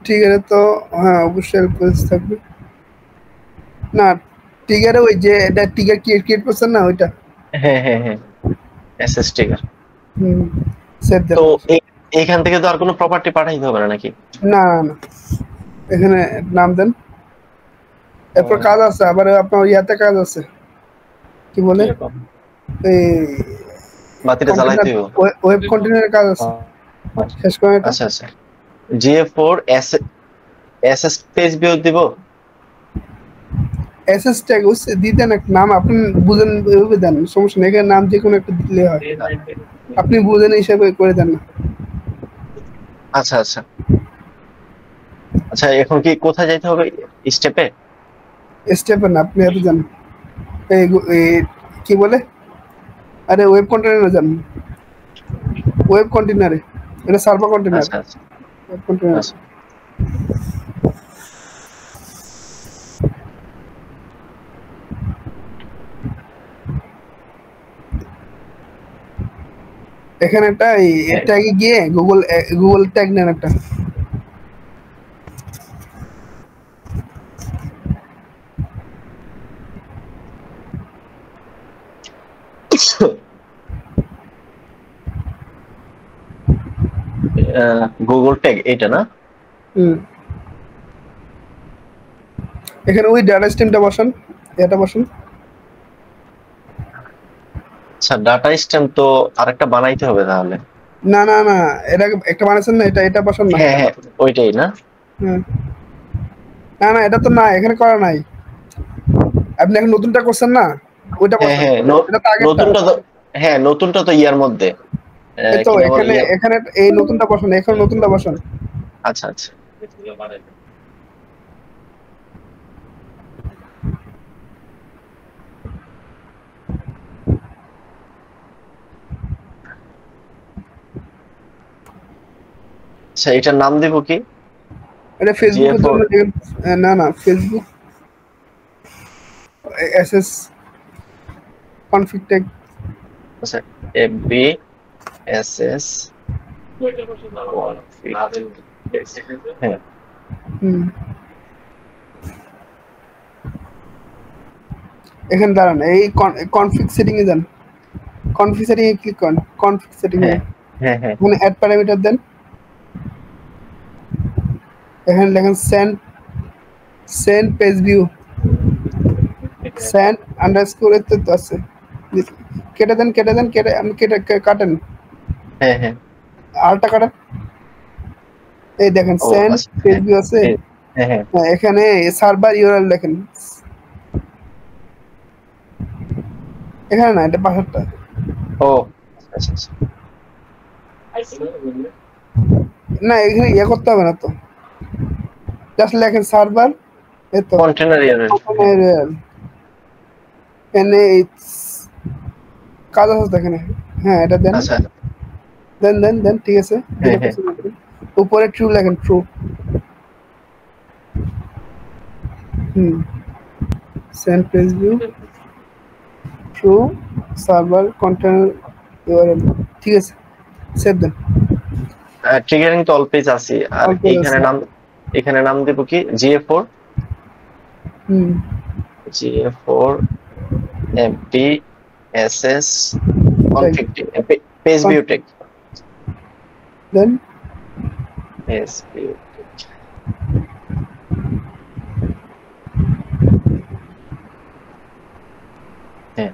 ট্রিগারে তো হ্যাঁ অবশ্যই পেজ থাকবে না, ট্রিগারে ওই যে এটা ট্রিগার ক্রিয়েট করছেন না ওইটা। হ্যাঁ হ্যাঁ হ্যাঁ এসএস ট্রিগার। সেট দেন। তো এইখান থেকে তো আর কোনো প্রপার্টি পাঠাইতে হবে না নাকি? না না না, এখানে নাম দেন, এরপর কাজ আছে আবার আপনার ইয়াতে কাজ আছে, কি বলে এই বাতিটা জ্বালাইতে হবে। ওয়েব কন্টেনারের কাজ আছে শেষ করে। আচ্ছা আচ্ছা GA4 এসএস পেজ ভিউ দিব। এসএস ট্যাগ দিতেন একটা নাম আপনি বুঝেন ওইভাবে দেন, সমস্যা নেই, এখানে নাম যে কোনো একটা দিলে হয়, আপনি বুঝেন হিসাবে করে দেন না। আচ্ছা আচ্ছা আচ্ছা, এখন কি কোথায় যাইতে হবে? স্টেপে? স্টেপে না, আপনি এত জান এই কি বলে, আরে ওয়েব কন্টেনারে যান, ওয়েব কন্টেনারে, এটা সার্ভার কন্টেনার, আচ্ছা আচ্ছা ওয়েব কন্টেনার। আচ্ছা এখানে একটা এই ট্যাগে গিয়ে গুগল ট্যাগ নেন একটা, গুগল ট্যাগ এটা না? হুম, এখানে ওই ডাটা স্ট্রিমটা বসান, এটা বসান। আচ্ছা, ডাটা স্ট্যাম্প তো আরেকটা বানাইতে হবে তাহলে। না না না, এটা একটা বানাচ্ছেন না, এটা বসান না। হ্যাঁ হ্যাঁ, ওইটাই না? হ্যাঁ। না না, এটা তো না, এখানে করা নাই, আপনি এখন নতুনটা করছেন না, ওইটা হ্যাঁ বসান, হ্যাঁ, এটা তো আগেরটা। নতুনটা তো, হ্যাঁ নতুনটা তো ইয়ার মধ্যে, এই তো কি নাম এখানে ইয়া। এখানে এই নতুনটা বসান, এখন নতুনটা বসান। আচ্ছা আচ্ছা আচ্ছা, এটার নাম দেব কি? এটা ফেসবুকের GA4 জন্য না না, ফেসবুক এসএস কনফিগ ট্যাগ। আচ্ছা, FB SS, হ্যাঁ হুম, এখানে দাঁড়ান, এই কনফিগ সেটিং এ যান, কনফিগ সেটিং এ ক্লিক করেন, কনফিগ সেটিং এ হ্যাঁ হ্যাঁ হ্যাঁ এখানে অ্যাড প্যারামিটার দেন, এখানে লেখেন send page view, send underscore এতে তো আছে, কেটে দেন আপনি কাটেন, হ্যাঁ হ্যাঁ আলটা কাটেন, এই দেখেন ও সেন্ড আচ্ছা, পেজ হ্যাঁ ভিউ আছে। হ্যাঁ হ্যাঁ হ্যাঁ, এখানে সার্ভার ইউআরএল দেখেন, এখানে না, এটা পাশেরটা। ও আচ্ছা আচ্ছা না, এখানে ইয়ে করতে হবে না তো, জাস্ট লেখেন সার্ভার, এই তো কন্টেনার ইউআরএল। URL, এখানে কাজ আছে এখানে, হ্যাঁ এটা দেন, আচ্ছা দেন ঠিক আছে, হ্যাঁ হ্যাঁ উপরে ট্রু লেখেন, true, hmm, send page view, true, server container URL, ঠিক আছে, সেভ দেন। ট্রিগারিং তো অল পেজ আছে, আর All page এইখানে আছে। নাম, এখানে নাম দেব কি? GA4 hmm, FB SS config page view tag, দেন পেজ ভিউ। হ্যাঁ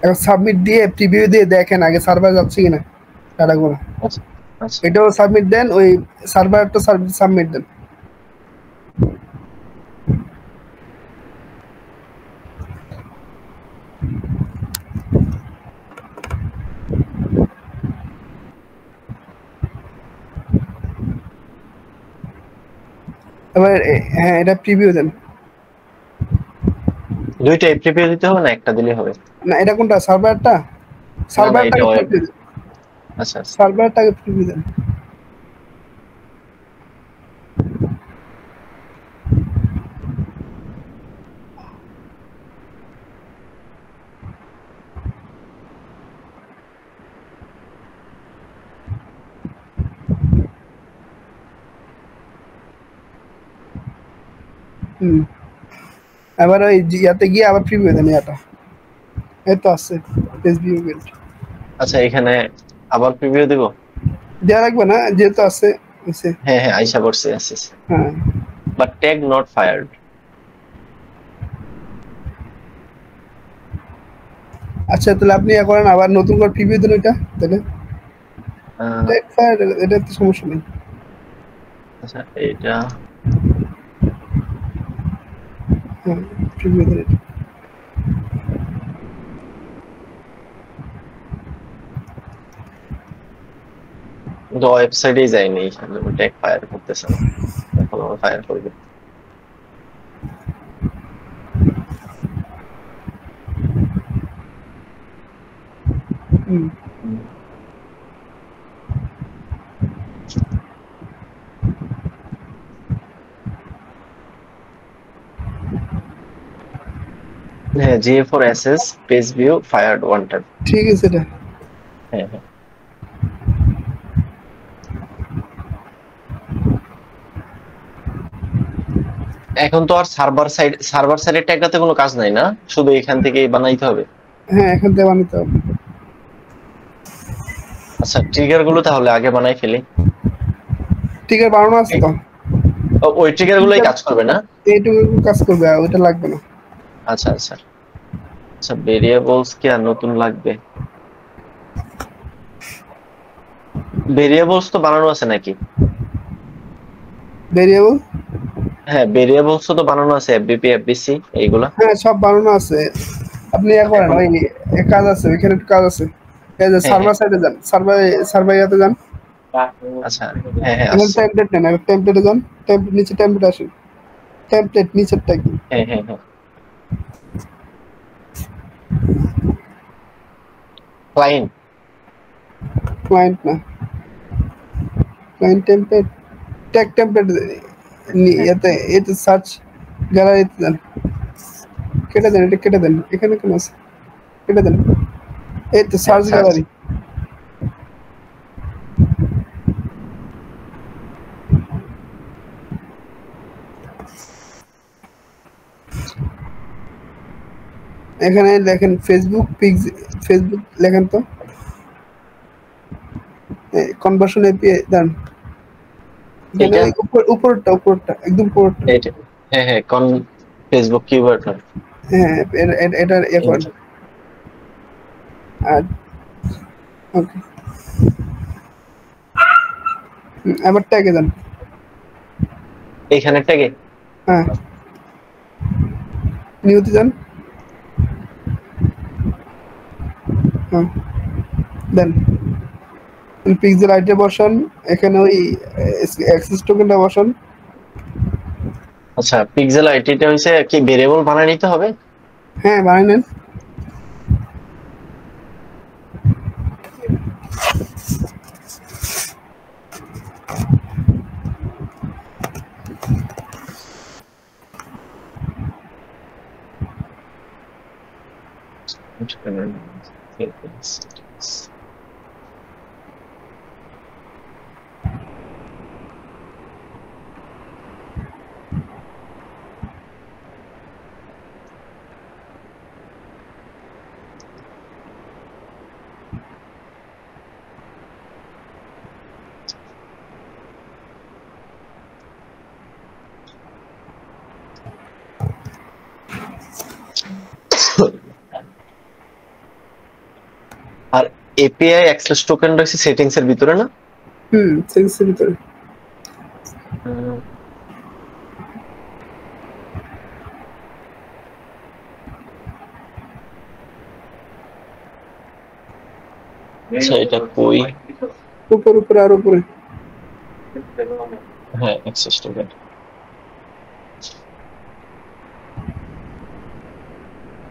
এখন সাবমিট দিয়ে প্রিভিউ দিয়ে দেখেন আগে সার্ভার যাচ্ছে কিনা ডাটাগুলো, আচ্ছা আচ্ছা এটাও সাবমিট দেন, ওই সার্ভারটা সাবমিট দেন। এবার হ্যাঁ, এটা প্রিভিউ দেন, দুইটা প্রিভিউ দিতে হবে না একটা দিলে হবে? না এটা কোনটা, সার্ভারটা, না না, এটা ওয়েব। আচ্ছা আচ্ছা সার্ভারটাকে প্রিভিউ দেন। হুম, এবার ওই ইয়াতে গিয়ে আবার প্রিভিউ দেন, ইয়াটা এই তো আছে পেজ ভিউ বিল্ড, আচ্ছা, এখানে আবার প্রিভিউ দিব? দেওয়া লাগবে না, যেহেতু আছে আছে। হ্যাঁ হ্যাঁ, আইসা পড়ছে আছে, হ্যাঁ, বাট ট্যাগ নট ফায়ার্ড। আচ্ছা তাহলে আপনি ইয়া করেন, আবার নতুন করে প্রিভিউ দেন ওইটা, তাহলে এটা তো সমস্যা নেই। আচ্ছা, এটা হ্যাঁ প্রিভিউ করে কিন্তু ওয়েবসাইটেই যায়নি, ট্যাগ ফায়ার করতেছে না, এখন আমরা ফায়ার করবো। হুম হ্যাঁ, GA4 SS page view fired one time. ঠিক আছে এটা হ্যাঁ হ্যাঁ, এখন তো আর সার্ভার সাইডের ট্যাগটাতে কোনো কাজ নাই না, শুধু এখান থেকেই বানাইতে হবে। হ্যাঁ এখন থেকে বানাতে হবে। আচ্ছা, ট্রিগার গুলো তাহলে আগে বানাই ফেলি। ট্রিগার বানানো আছে তো, ওই ট্রিগার গুলোই কাজ করবে না? এইটুকু কাজ করবে, আর ওইটা লাগবে না। আচ্ছা আচ্ছা আচ্ছা, ভেরিয়েবলস কি আর নতুন লাগবে? ভেরিয়েবলস তো বানানো আছে নাকি? ভেরিয়েবল হ্যাঁ, ভেরিয়েবলস তো বানানো আছে, এফবিপি এফবিসি এইগুলা। হ্যাঁ সব বানানো আছে, আপনি ইয়া করেন, ওই কাজ আছে ওইখানে একটু কাজ আছে, এই যে সার্ভার সাইডে যান, সার্ভার ইয়াতে যান। আচ্ছা হ্যাঁ হ্যাঁ এখন আসছে। টেমপ্লেট নেন, টেমপ্লেটে যান, টেমপ্লেট নিচে টেমপ্লেট আসেন, টেমপ্লেট নিচেরটা কি হ্যাঁ হ্যাঁ হ্যাঁ, ক্লায়েন্ট ক্লায়েন্ট না, ক্লায়েন্ট টেমপ্লেট, ট্যাগ টেমপ্লেট ইয়াতে এতে সার্চ গ্যালারিতে যান, কেটে দেন, এটা কেটে দেন, এখানে কেন আছে, কেটে দেন, এই তো সার্চ গ্যালারি। এখানে লেখেন ফেসবুক পিক্স, ফেসবুক লেখেন তো, কনভার্সন এপিআই দেন, এটা উপরটা একদম উপরটা, এটা হ্যাঁ হ্যাঁ, ফেসবুক কিওয়ার্ড। হ্যাঁ এটা ইয়ে করেন, আর ওকে আবার ট্যাগে দেন, এইখানে ট্যাগে হ্যাঁ নিউতে যান, হ্যাঁ দেন পিক্সেল আইডি বসান, এখানে ওই অ্যাক্সেস টোকেনটা বসান। আচ্ছা, পিক্সেল আইটিটা হইছে কি ভেরিয়েবল বানায় নিতে হবে? হ্যাঁ বানিয়ে নেন, আর এপিআই অ্যাক্সেস টোকেন রয়েছে সেটিংস এর ভিতরে না? সেটিংসের ভিতরে। আচ্ছা, এটা কই? উপরে আর উপরে, হ্যাঁ, অ্যাক্সেস টোকেন।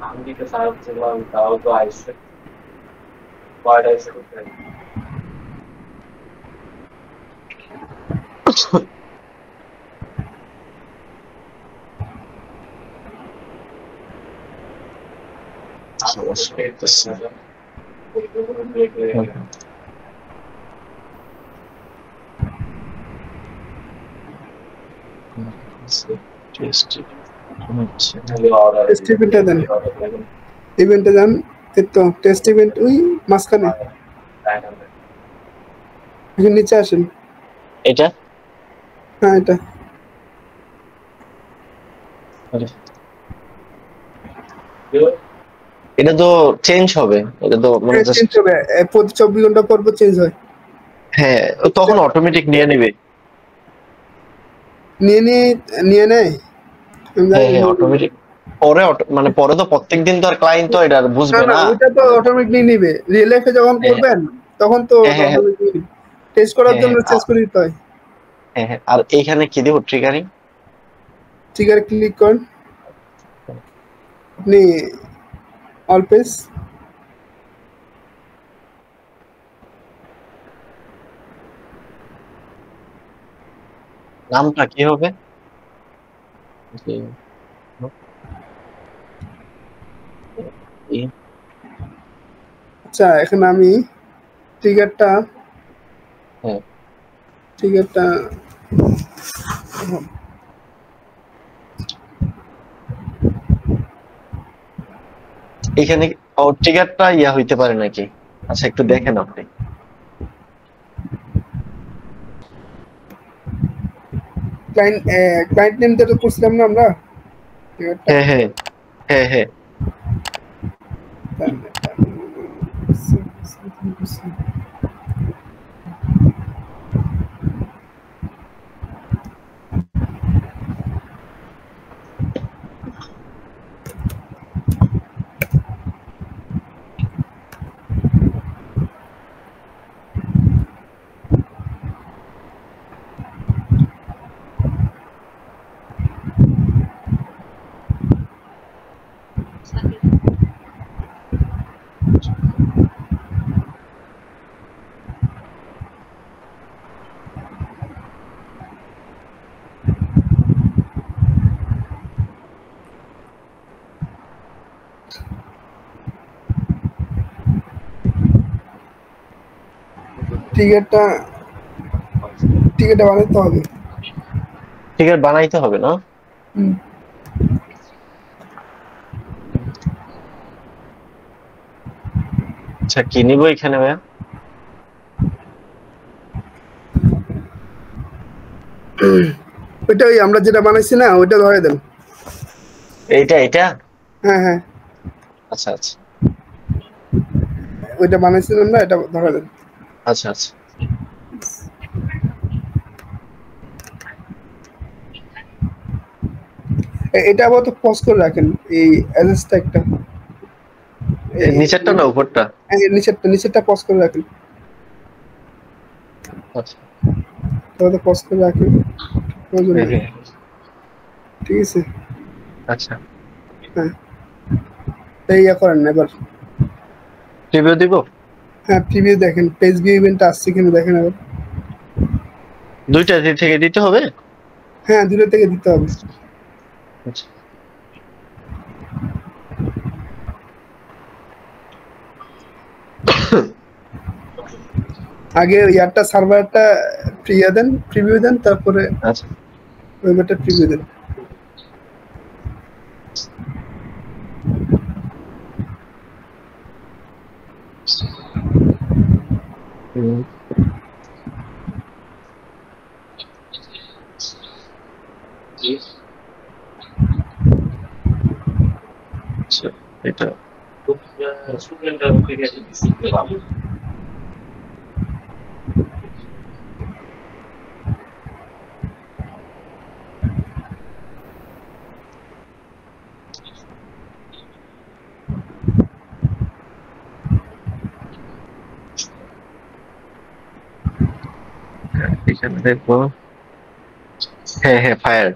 আমি দিতে চাচ্ছিলাম, তাও তো আইসে কয়টা আইসে করতে টেস্ট ইভেন্টে দেন, ইভেন্টে যান, এই তো টেস্ট ইভেন্ট ওই মাঝখানে, এখন নিচে আসেন, এটা হ্যাঁ এটা এটা তো চেঞ্জ হবে, এটা তো মানে just- চেঞ্জ হবে, প্রতি 24 ঘন্টা পর পর চেঞ্জ হয়, হ্যাঁ, তখন অটোমেটিক নিয়ে নেবে। নিয়ে নেয়, হ্যাঁ হ্যাঁ অটোমেটিক পরে মানে পরে তো প্রত্যেকদিন তো আর ক্লায়েন্ট তো এটা না বুঝবে না না। ওইটা তো অটোমেটিকলি নিবে, রিয়েল লাইফে যখন হ্যাঁ করবেন তখন তো হ্যাঁ হ্যাঁ অটোমেটিকলি টেস্ট করার হ্যাঁ জন্য হ্যাঁ চেস করে দিতে হয়। হ্যাঁ হ্যাঁ আর এইখানে কি দেবো ট্রিগারিং? ট্রিগার ক্লিক করেন আপনি, অল পেজ। নামটা কি হবে? আচ্ছা এখন আমি ট্রিগারটা হ্যাঁ ট্রিগারটা এখানে ট্রিগারটা ইয়া হইতে পারে নাকি? আচ্ছা একটু দেখেন আপনি। ক্লায়েন্ট নেম যেটা করছিলাম না আমরা trigger-টা, হ্যাঁ হ্যাঁ হ্যাঁ হ্যাঁ ট্রিগারটা বানাতে হবে। ট্রিগার বানাইতে হবে না? হুম। আচ্ছা কি নিব এখানে ভাইয়া? ওইটা ওই আমরা যেটা বানাইছি না ওইটা ধরে দেন। এটা হ্যাঁ হ্যাঁ আচ্ছা আচ্ছা ওইটা বানাইছিলাম না, এটা ধরে দেন। আচ্ছা আচ্ছা এটা আপাতত পজ করে রাখেন এই অ্যাড্রেস ট্যাগটা, নিচেরটা না উপরটা? নিচেরটা পজ করে রাখেন, আচ্ছা তাহলে পজ করে রাখেন প্রয়োজন হ্যাঁ নেই। হ্যাঁ ঠিক আছে আচ্ছা হ্যাঁ এই ইয়া করেন এবার। রিভিউ দিব? হ্যাঁ প্রিভিউ দেখেন, পেজ ভিউ ইভেন্ট আসছে কিনা দেখেন এবার। দুইটা থেকে দিতে হবে? হ্যাঁ দূরে থেকে দিতে হবে। আচ্ছা আগে ইয়ারটা সার্ভারটা প্রিভিউ দেন তারপরে আচ্ছা ওয়েবটা প্রিভিউ দেন। হুম। আচ্ছা এটা স্টুডেন্টরা থেকে শিখতে পারবে। এখানে দেখবো হ্যাঁ হ্যাঁ fire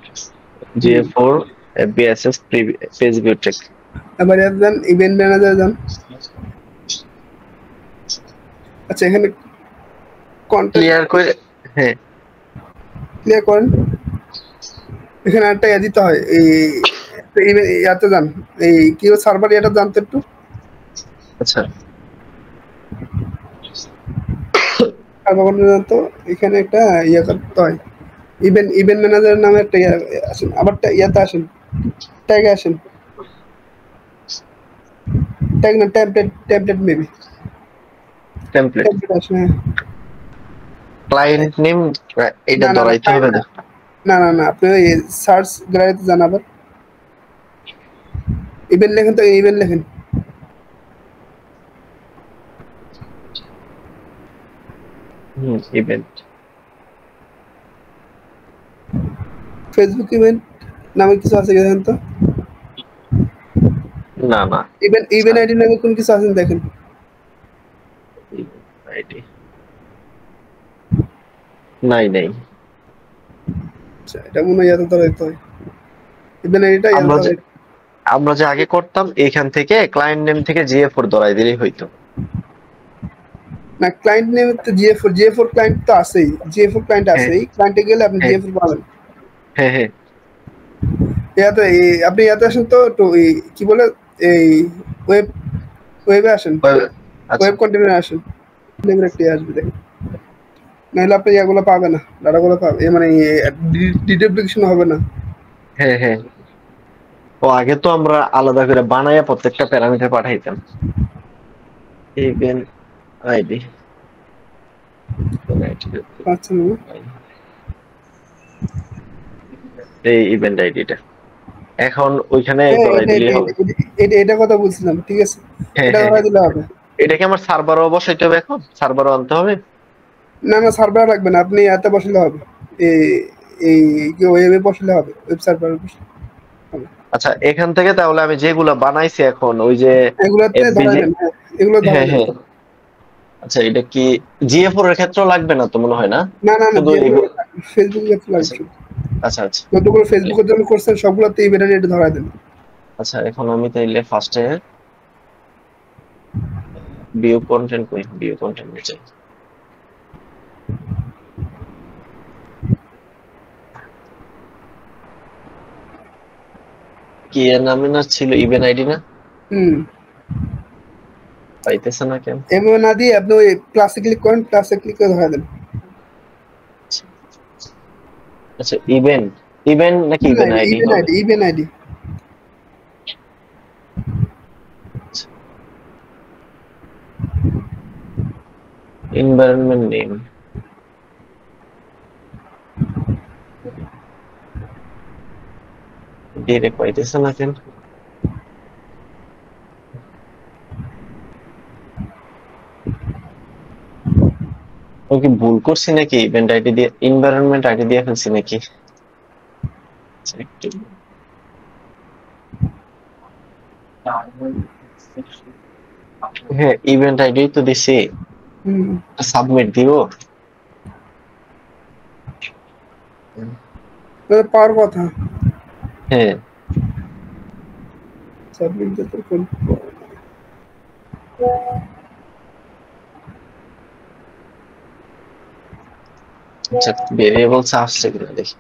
GA4 FBSS page view check. এবার ইয়ার দেন ইভেন্ট ম্যানেজার দেন। আচ্ছা এখানে কন্টেন্ট ক্লিয়ার করে হ্যাঁ ক্লিয়ার করেন। এখানে একটা ইয়া দিতে হয়, এই ইয়াতে যান, এই কি সার্ভার ইয়াটা জানতে একটু। আচ্ছা সার্ভার জানতো এখানে একটা ইয়া করতে হয়, ইভেন্ট ম্যানেজার নামে একটা ইয়া আসেন, আবার ইয়াতে আসেন, ট্যাগে আসেন, ট্যাগ না ট্যাবলেট মেবি টেমপ্লেট ট্যাবলেট আসেন। হ্যাঁ ক্লায়েন্ট নেম এটা না, ধরাইতে হবে না? না আপনি ওই সার্চ গ্যালারিতে যান, আবার ইভেন্ট লেখেন, তো ইভেন্ট লেখেন। ইভেন্ট ফেসবুক ইভেন্ট নামে কিছু আছে কি দেখেন তো? না না ইভেন আইডি নামে কোন কিছু আছে দেখেন। আইডি নাই নাই। আচ্ছা, এটা মনে হয় এত ধরাইতে হয়। ইভেন আইডিটা এত আমরা যে ধরাইতে আমরা যে আগে করতাম এখান থেকে ক্লায়েন্ট নেম থেকে জিএফ4 ধরাই দিলেই হইতো। না, ক্লায়েন্ট নেম তো জিএ4 ক্লায়েন্ট তো আছেই, জিএ4 ক্লায়েন্ট হ্যাঁ আছেই, ক্লায়েন্টে গেলে আপনি হ্যাঁ জিএ4 পাবেন। হ্যাঁ হ্যাঁ ইয়াতে আপনি ইয়াতে আসেন তো একটু কি বলে এই ওয়েব ওয়েবে আসেন, আচ্ছা ওয়েব কন্টেনারে আসেন, নেমের একটা আসবে দেখেন। নাহলে আপনি ইয়াগুলো পাবে না, ডাটাগুলো পাবে মানে ডিডুপ্লিকেশন হবে না। হ্যাঁ হ্যাঁ। ও আগে তো আমরা আলাদা করে বানাইয়া প্রত্যেকটা প্যারামিটার পাঠাইতাম। ইভেন্ট আইডি আচ্ছা না, এই ইভেন্ট আইডিটা এখন ওইখানে হ্যাঁ ধরাই এটা দিলেই এটা হবে। এটা কথা বলছিলাম, ঠিক আছে, হ্যাঁ এটা হ্যাঁ ধরা হ্যাঁ। দিলে হবে। এটা কি আমার সার্ভারও বসাইতে হবে? এখন সার্ভারও আনতে হবে? না না, সার্ভার লাগবে না, আপনি এতে বসলে হবে, এই এই কি ওয়েবে বসলে হবে, ওয়েব সার্ভারে বসলে হবে। আচ্ছা এখান থেকে তাহলে আমি যেগুলা বানাইছি এখন ওই যে এগুলোতে ধরাই এফবিজি। দেন, হ্যাঁ এগুলো ধরাই হ্যাঁ দেন। হ্যাঁ। আচ্ছা এটা কি জিএফ4 এর ক্ষেত্রেও লাগবে না তো মনে হয় না? না না না, শুধু যে এগুলো। ফেসবুকের ক্ষেত্রে আচ্ছা লাগবে, আচ্ছা আচ্ছা। যতগুলো ফেসবুকের জন্য করছেন সবগুলোতে এই বেটারি এটা ধরাই দেন। আচ্ছা এখন আমি তাইলে ফার্স্টে ভিউ কন্টেন্ট কই, ভিউ কন্টেন্ট নিচে কি এর নামে না ছিল ইভেন্ট আইডি না? হুম, পাইতেছে না কেন? এমএ না দিয়ে আপনি ওই ক্লাসে ক্লিক করেন, ক্লাসে ক্লিক করে ধরাই দেন। আচ্ছা ইভেন্ট ইভেন্ট নাকি ইভেন্ট আইডি ইভেন হবে? ID, even ID. Environment name direct পাইতেছে না কেন? ও কি ভুল করছি নাকি? ইভেন্ট আইডি দিয়ে এনভায়রনমেন্ট আইডি দিয়ে ফেলছি নাকি? আচ্ছা, হ্যাঁ ইভেন্ট আইডি তো দিছি, হুম, সাবমিট দিব। পাওয়ার কথা, হ্যাঁ সাবমিট দিতে কোন আচ্ছা ভেরিয়েবলস আসছে কিনা দেখি।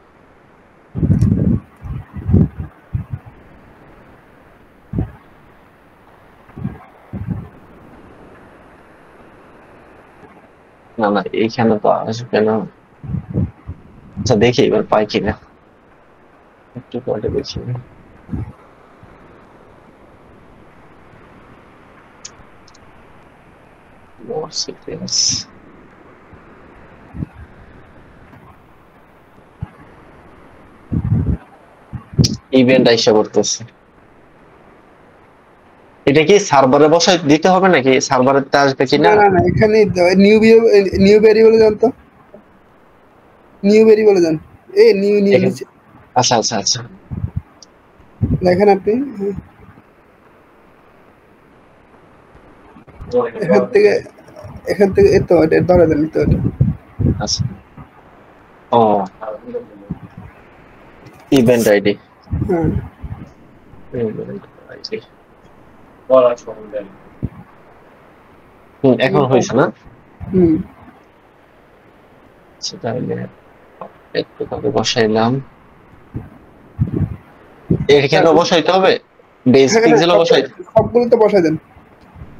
না না এইখানে তো আসবে না। আচ্ছা দেখি এবার পাই কিনা, একটু পরে দেখি। More sequence. ইভেন্ট আইসা করতেছে। এটা কি সার্ভারে বসাই দিতে হবে নাকি সার্ভারেতে আসবে না কিনা? না না, এখানে নিউ ভেরিয়েবলে যান তো, নিউ ভেরিয়েবলে যান, এই নিউ নিউ এখানে নিচে আচ্ছা আচ্ছা আচ্ছা দেখেন আপনি, এখান থেকে এই তো এটা ধরে দেন, তো এটা আচ্ছা। ও ইভেন্ট আইডি, হ্যাঁ ইভেন্ট আইডি এখন হয়েছে না? হুম, আচ্ছা তাহলে একটু তাহলে বসাইলাম। এখানে বসাইতে হবে, বেস হ্যাঁ হ্যাঁ, পিক্সেলও বসাইতে। সবগুলো তো বসাই দেন,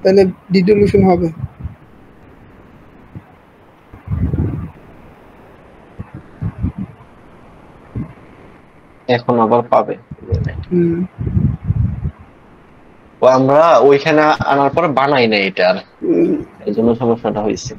তাহলে ডিডিউলেশন হবে। এখন আবার পাবে। হুম, ও আমরা ওইখানে আনার পরে বানাই না এটা আর, হুম। এই জন্য সমস্যাটা হয়েছে।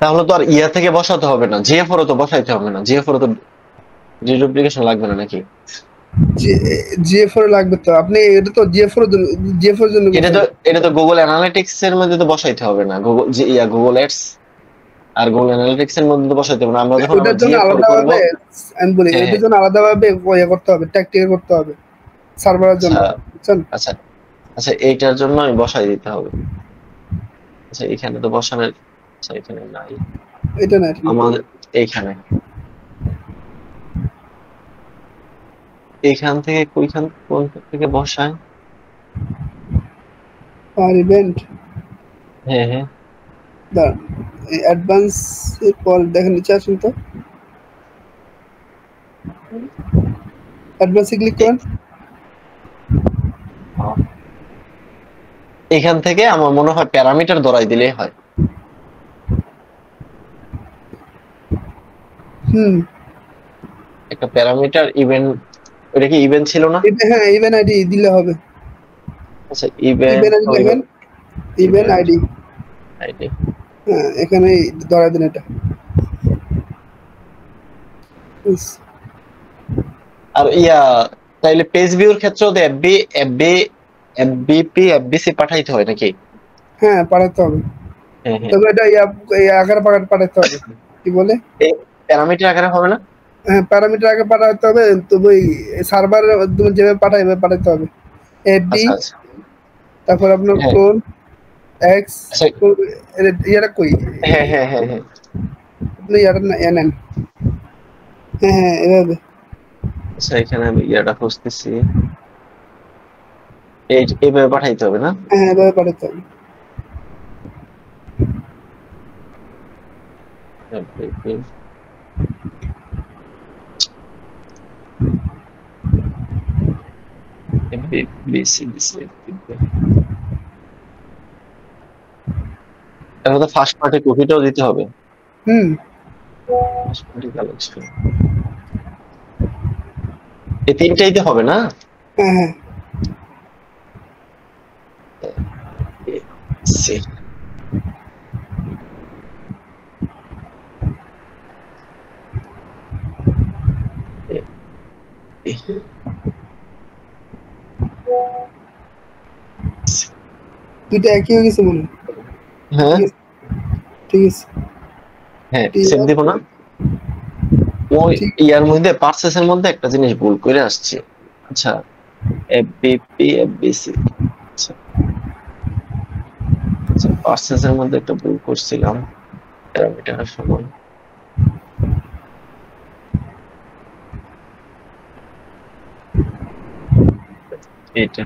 তাহলে তো আর ইয়া থেকে বসাতে হবে না, জিএফ-4 তো বসাইতে হবে না, জিএফ-4 তো ডিডুপ্লিকেশন লাগবে না নাকি? জিএফ4 লাগবে তো, আপনি এটা তো জিএফ4 জন্য এটা করছেন। তো এটা তো গুগল অ্যানালিটিক্স এর মধ্যে তো বসাইতে হবে না, গুগল যে ইয়া গুগল অ্যাডস আর গুগল অ্যানালিটিক্স এর মধ্যে তো বসাইতে হবে না। আমরা যখন ওটার আবার জন্য জিএফ-4 করব, আলাদাভাবে আমি বলি, হ্যাঁ ওটার হ্যাঁ, জন্য আলাদাভাবে ইয়ে করতে হবে, ট্যাকটিক্যাল করতে হবে সার্ভারের জন্য, আচ্ছা বুঝছেন? আচ্ছা আচ্ছা, এইটার জন্য আমি বসাই দিতে হবে। আচ্ছা এখানে তো বসানোর, আচ্ছা এখানে নাই এটা না ঠিক আমাদের, এইখানে এইখান থেকে কোন থেকে বসায়? আর ইভেন্ট হ্যাঁ হ্যাঁ, দাঁড়ান, অ্যাডভান্স এর পর দেখেন নিচে আসুন তো, অ্যাডভান্সে ক্লিক করেন। এখান থেকে আমার মনে হয় প্যারামিটার ধরাই দিলেই হয়। হুম, একটা প্যারামিটার ইভেন্ট, ওটা কি ইভেন্ট ছিল না? হ্যাঁ ইভেন্ট আইডি দিলে হবে। আচ্ছা ইভেন্ট, ইভেন্ট আইডি দেখেন, ইভেন্ট আইডি, আইডি, হ্যাঁ এখানে ধরা দিন এটা। ইস, আর ইয়া তাইলে পেজ ভিউর ক্ষেত্রেও তো এফবিপি এফবিসি পাঠাইতে হয় নাকি? হ্যাঁ পাঠাতে হবে, হ্যাঁ হ্যাঁ, তবে এটা আকারে পাঠাতে হবে, কি বলে, এই প্যারামিটার আকারে হবে না? হ্যাঁ প্যারামিটার আগে পাঠাতে হবে, তবে ওই সার্ভার যেভাবে পাঠাইবে পাঠাতে হবে। এফবি, আচ্ছা আচ্ছা, তারপর আপনার হ্যাঁ ক্লোন এক্স, আচ্ছা, ইয়াটা কই, হ্যাঁ হ্যাঁ হ্যাঁ হ্যাঁ, আপনি ইয়াটা না নেন, হ্যাঁ হ্যাঁ এভাবে, আচ্ছা এখানে আমি ইয়াটা খুঁজতেছি, এইভাবে পাঠাইতে হবে না? হ্যাঁ এভাবে পাঠাতে হবে। FBP এর মধ্যে ফার্স্ট পার্টি কুকিটাও দিতে হবে। হুম, ফার্স্ট পার্টি কালেকশন, এই তিনটাইতে হবে না? হ্যাঁ হ্যাঁ সি, দুইটা একই হয়ে গেছে মনে হয়। হ্যাঁ ঠিক আছে হ্যাঁ, ঠিক সেভ আছে, দিব না? ওই ঠিক, ইয়ার মধ্যে পার্সেসের মধ্যে একটা জিনিস ভুল করে আসছে। আচ্ছা এফবিপি এফবিসি, আচ্ছা আচ্ছা, পার্সেসের মধ্যে একটা ভুল করছিলাম প্যারামিটারের সময়। এটা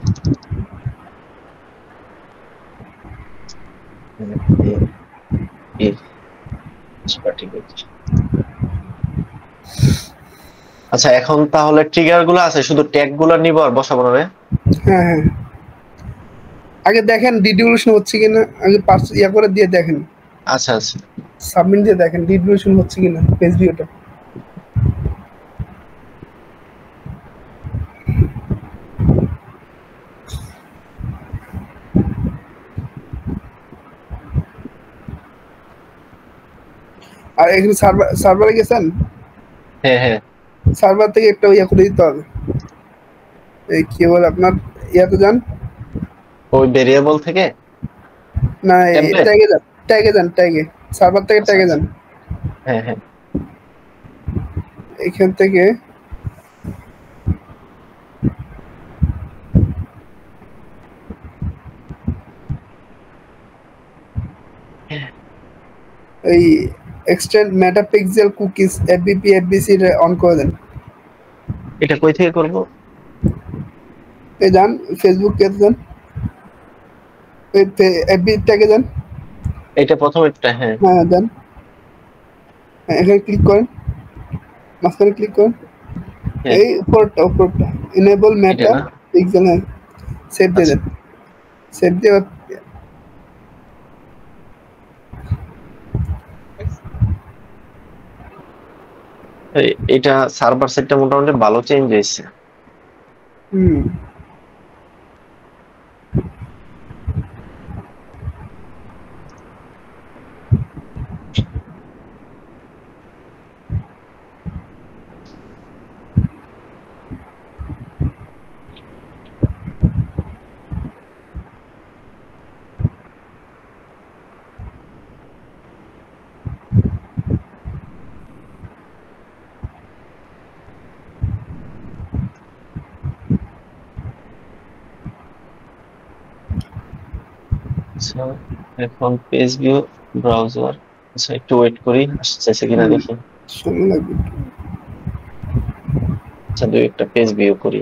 আচ্ছা এখন তাহলে ট্রিগার গুলো আছে, শুধু ট্যাগ গুলো নিব আর বসাবো না রে? হ্যাঁ হ্যাঁ আগে দেখেন ডিডিউলেশন হচ্ছে কিনা, আগে পার্স ইয়া করে দিয়ে দেখেন, আচ্ছা আচ্ছা, সাবমিট দিয়ে দেখেন ডিডিউলেশন হচ্ছে কিনা পেজ ভিউটা। আর এখানে সার্ভারে গেছেন, হ্যাঁ হ্যাঁ, সার্ভার থেকে একটা ইয়া করে দিতে হবে, এই কি বলে আপনার ইয়াতে যান, ওই ভেরিয়েবল থেকে না টেমপ্লেট, ট্যাগে যান ট্যাগে, সার্ভার থেকে আচ্ছা ট্যাগে আচ্ছা, যান, হ্যাঁ হ্যাঁ, এখান থেকে এই extend meta pixel cookies FBP FBC on করে দেন। এটা কই থেকে করব? এই যান ফেসবুক কে যান, ওই এফবি ট্যাগে যান, এটা প্রথম একটা, হ্যাঁ হ্যাঁ যান, এখানে ক্লিক করেন, মাঝখানে ক্লিক করেন, হ্যাঁ, এই উপরটা এনেবল এটা মেটা না? পিক্সেল, হ্যাঁ সেভ দিয়ে আচ্ছা, দেন, সেভ দিয়ে এটা সার্ভার সাইডটা মোটামুটি ভালো চেঞ্জ হয়েছে। হুম, আচ্ছা এখন পেজ ভিউ ব্রাউজার, আচ্ছা একটু ওয়েট করি আসছে কিনা দেখি। সময় লাগবে। আচ্ছা দুই একটা পেজ ভিউ করি।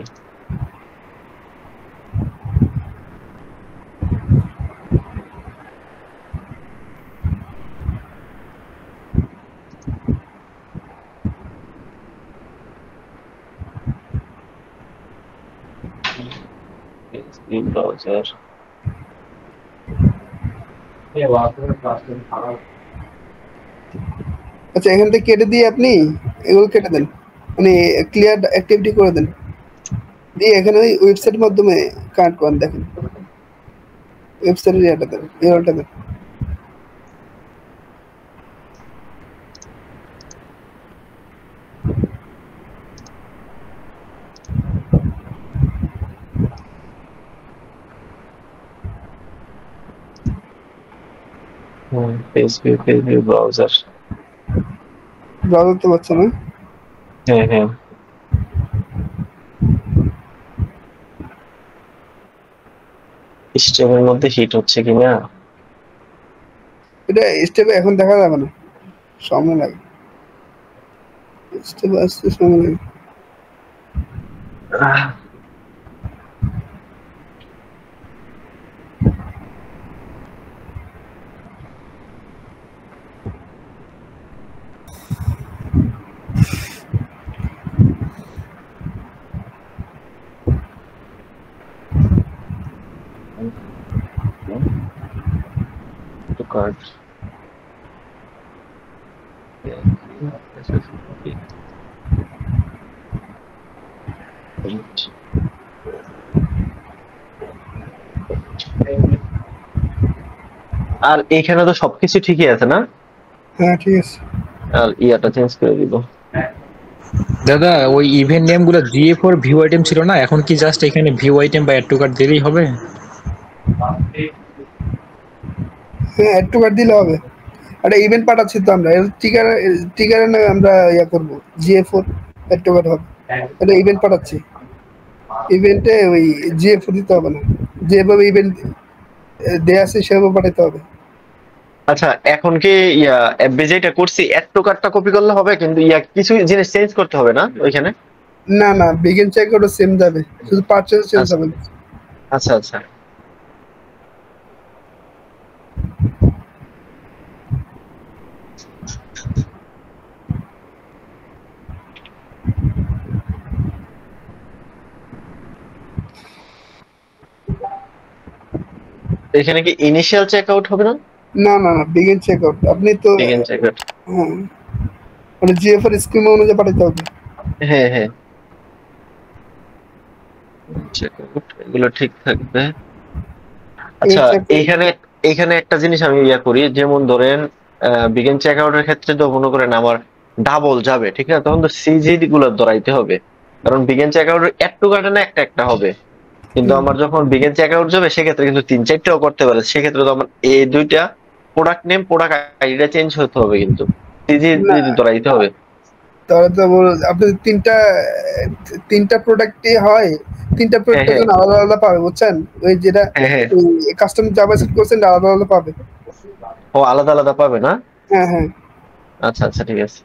পেজ ভিউ ব্রাউজার, আচ্ছা এখান থেকে কেটে দিয়ে আপনি এগুলো কেটে দেন, মানে ক্লিয়ার অ্যাক্টিভিটি করে দেন, দিয়ে এখানে ওই ওয়েবসাইটের মাধ্যমে কানেক্ট করেন। দেখেন ওয়েবসাইটের ইয়েটা দেন, ইউআরএলটা দেন। পেজ ভিউ ব্রাউজার, ব্রাউজার তো পাচ্ছে না। হ্যাঁ হ্যাঁ স্টেপের মধ্যে হিট হচ্ছে কিনা। এটা স্টেপে এখন দেখা যাবে না, সময় লাগে, স্টেপে আসতে সময় লাগে। to card. আর এখানে তো সবকিছু ঠিকই আছে না? হ্যাঁ ঠিক আছে। আর ইয়াটা চেঞ্জ করে দিব। দাদা ওই ইভেন্ট নেম গুলো GA4 ভিউ আইটেম ছিল না, এখন কি জাস্ট এখানে ভিউ আইটেম বা অ্যাড টু কার্ট দিলেই হবে? হ্যাঁ অ্যাড টু কার্ট দিলে হবে। একটা ইভেন্ট পাঠাচ্ছি তো আমরা, টিকারে না আমরা ইয়া করবো, GA4 অ্যাড টু কার্ট হবে। একটা ইভেন্ট পাঠাচ্ছি, ইভেন্টে ওই GA4 দিতে হবে না, যেভাবে ইভেন্ট দেয়া আছে সেভাবে পাঠাতে হবে। আচ্ছা এখন কি ইয়া এফবি যেটা করছি অ্যাড টু কার্ডটা কপি করলে হবে, কিন্তু ইয়া কিছু জিনিস চেঞ্জ করতে হবে না ওইখানে? না না, বিগিন চেকআউটও সেম যাবে, শুধু পারচেজ চেঞ্জ হবে। আচ্ছা আচ্ছা এখানে কি ইনিশিয়াল চেকআউট হবে না? না না না, বিগিন চেকআউট। আপনি তো বিগিন চেকআউট, হ্যাঁ, মানে GA4 স্কিম অনুযায়ী পাঠাতে হবে। হ্যাঁ হ্যাঁ চেকআউট এগুলো ঠিক থাকবে। আচ্ছা এইখানে এইখানে একটা জিনিস আমি ইয়া করি, যেমন ধরেন বিগিন চেকআউটের ক্ষেত্রে তো মনে করেন আমার ডাবল যাবে, ঠিক না? তখন তো সিজি গুলো ধরাইতে হবে, কারণ বিগিন চেকআউটের অ্যাড টু কার্টে না একটা একটা হবে, কিন্তু আমার যখন বিগিন চেকআউট যাবে সেক্ষেত্রে কিন্তু তিন চারটাও করতে পারে, সেক্ষেত্রে তো আমার এই দুইটা প্রোডাক্ট নেম প্রোডাক্ট আইডিটা চেঞ্জ হতে হবে, কিন্তু সিজি ধরাইতে হবে। তাহলে তো আপনি তিনটা প্রোডাক্টই হয়, তিনটা প্রোডাক্টের জন্য আলাদা আলাদা পাবে, বুঝছেন? ওই যেটা কাস্টম জাভাস্ক্রিপ্ট করছেন আলাদা আলাদা পাবে। ও আলাদা আলাদা পাবে না? হ্যাঁ হ্যাঁ আচ্ছা আচ্ছা ঠিক আছে।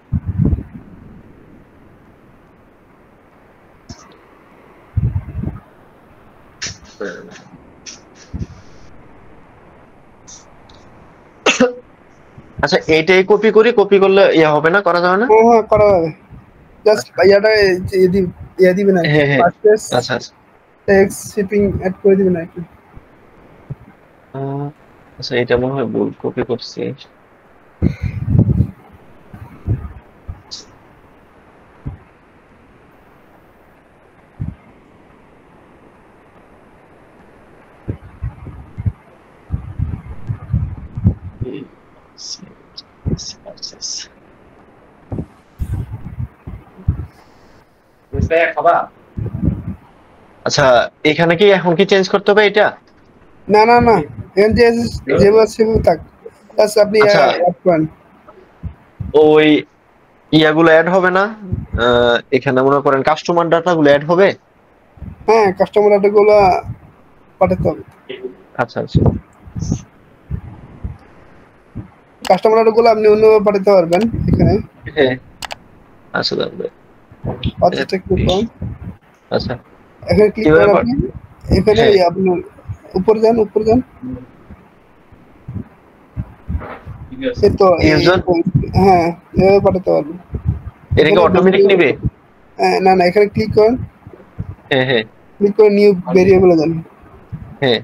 আচ্ছা এইটাই কপি করি, কপি করলে ইয়া হবে না, করা যাবে না? হ্যাঁ হ্যাঁ করা যাবে, জাস্ট ইয়াটা ইয়া দিবেন আর কি, পারচেজ আচ্ছা আচ্ছা ট্যাক্স শিপিং অ্যাড করে দিবেন আর কি। আচ্ছা এটা মনে হয় ভুল কপি করছি। আচ্ছা এখানে কি এখন কি চেঞ্জ করতে হবে এটা? না না না, এখানে যেভাবে সেভাবে থাক, জাস্ট আপনি অ্যাড করেন। ওই ইয়াগুলো অ্যাড হবে না? এখানে মনে করেন কাস্টমার ডাটা গুলো অ্যাড হবে? হ্যাঁ কাস্টমার ডাটা গুলো পাঠাতে হবে। আচ্ছা আচ্ছা কাস্টমার গুলো আপনি অন্যভাবে পাঠাতে পারবেন এখানে। হ্যাঁ আচ্ছা তাহলে অথেন্টিক ক্লিক করুন, আচ্ছা এখানে ক্লিক কিভাবে করেন আপনি, এখানে হ্যাঁ আপনার উপরে যান, উপরে যান, এই তো ইউজার হ্যাঁ এভাবে পাঠাতে পারবেন। এটা কি এখানে অটোমেটিক নিবে? না না, এখানে ক্লিক করেন, হ্যাঁ হ্যাঁ ক্লিক করে নিউ ভেরিয়েবলে যান, হ্যাঁ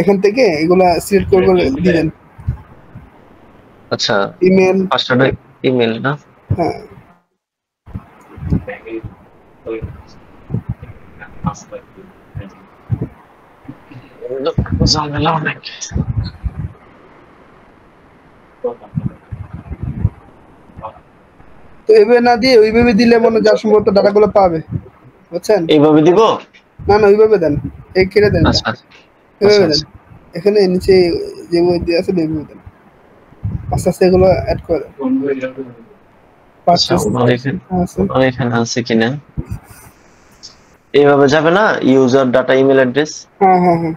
এখান থেকে এগুলা সিলেক্ট করে দিবেন। আচ্ছা ইমেল, পাসওয়ার্ড ইমেল না হ্যাঁ ঝামেলা অনেক। তো এভাবে না দিয়ে ওইভাবে দিলে মনে হয় যার সম্ভবত ডাটাগুলো পাবে, বুঝছেন? এইভাবে দিব? না না, ওইভাবে দেন, এই কেটে দেন, আচ্ছা এভাবে আচ্ছা দেন, এখানে নিচে যে বই দিয়ে আছে ওইভাবে দেন, আস্তে আস্তে এগুলো অ্যাড করে দেন। আচ্ছা পারচেজ আছে, ওনার এখানে আছে কিনা এইভাবে যাবে না? ইউজার ডাটা ইমেল অ্যাড্রেস হ্যাঁ হ্যাঁ হ্যাঁ,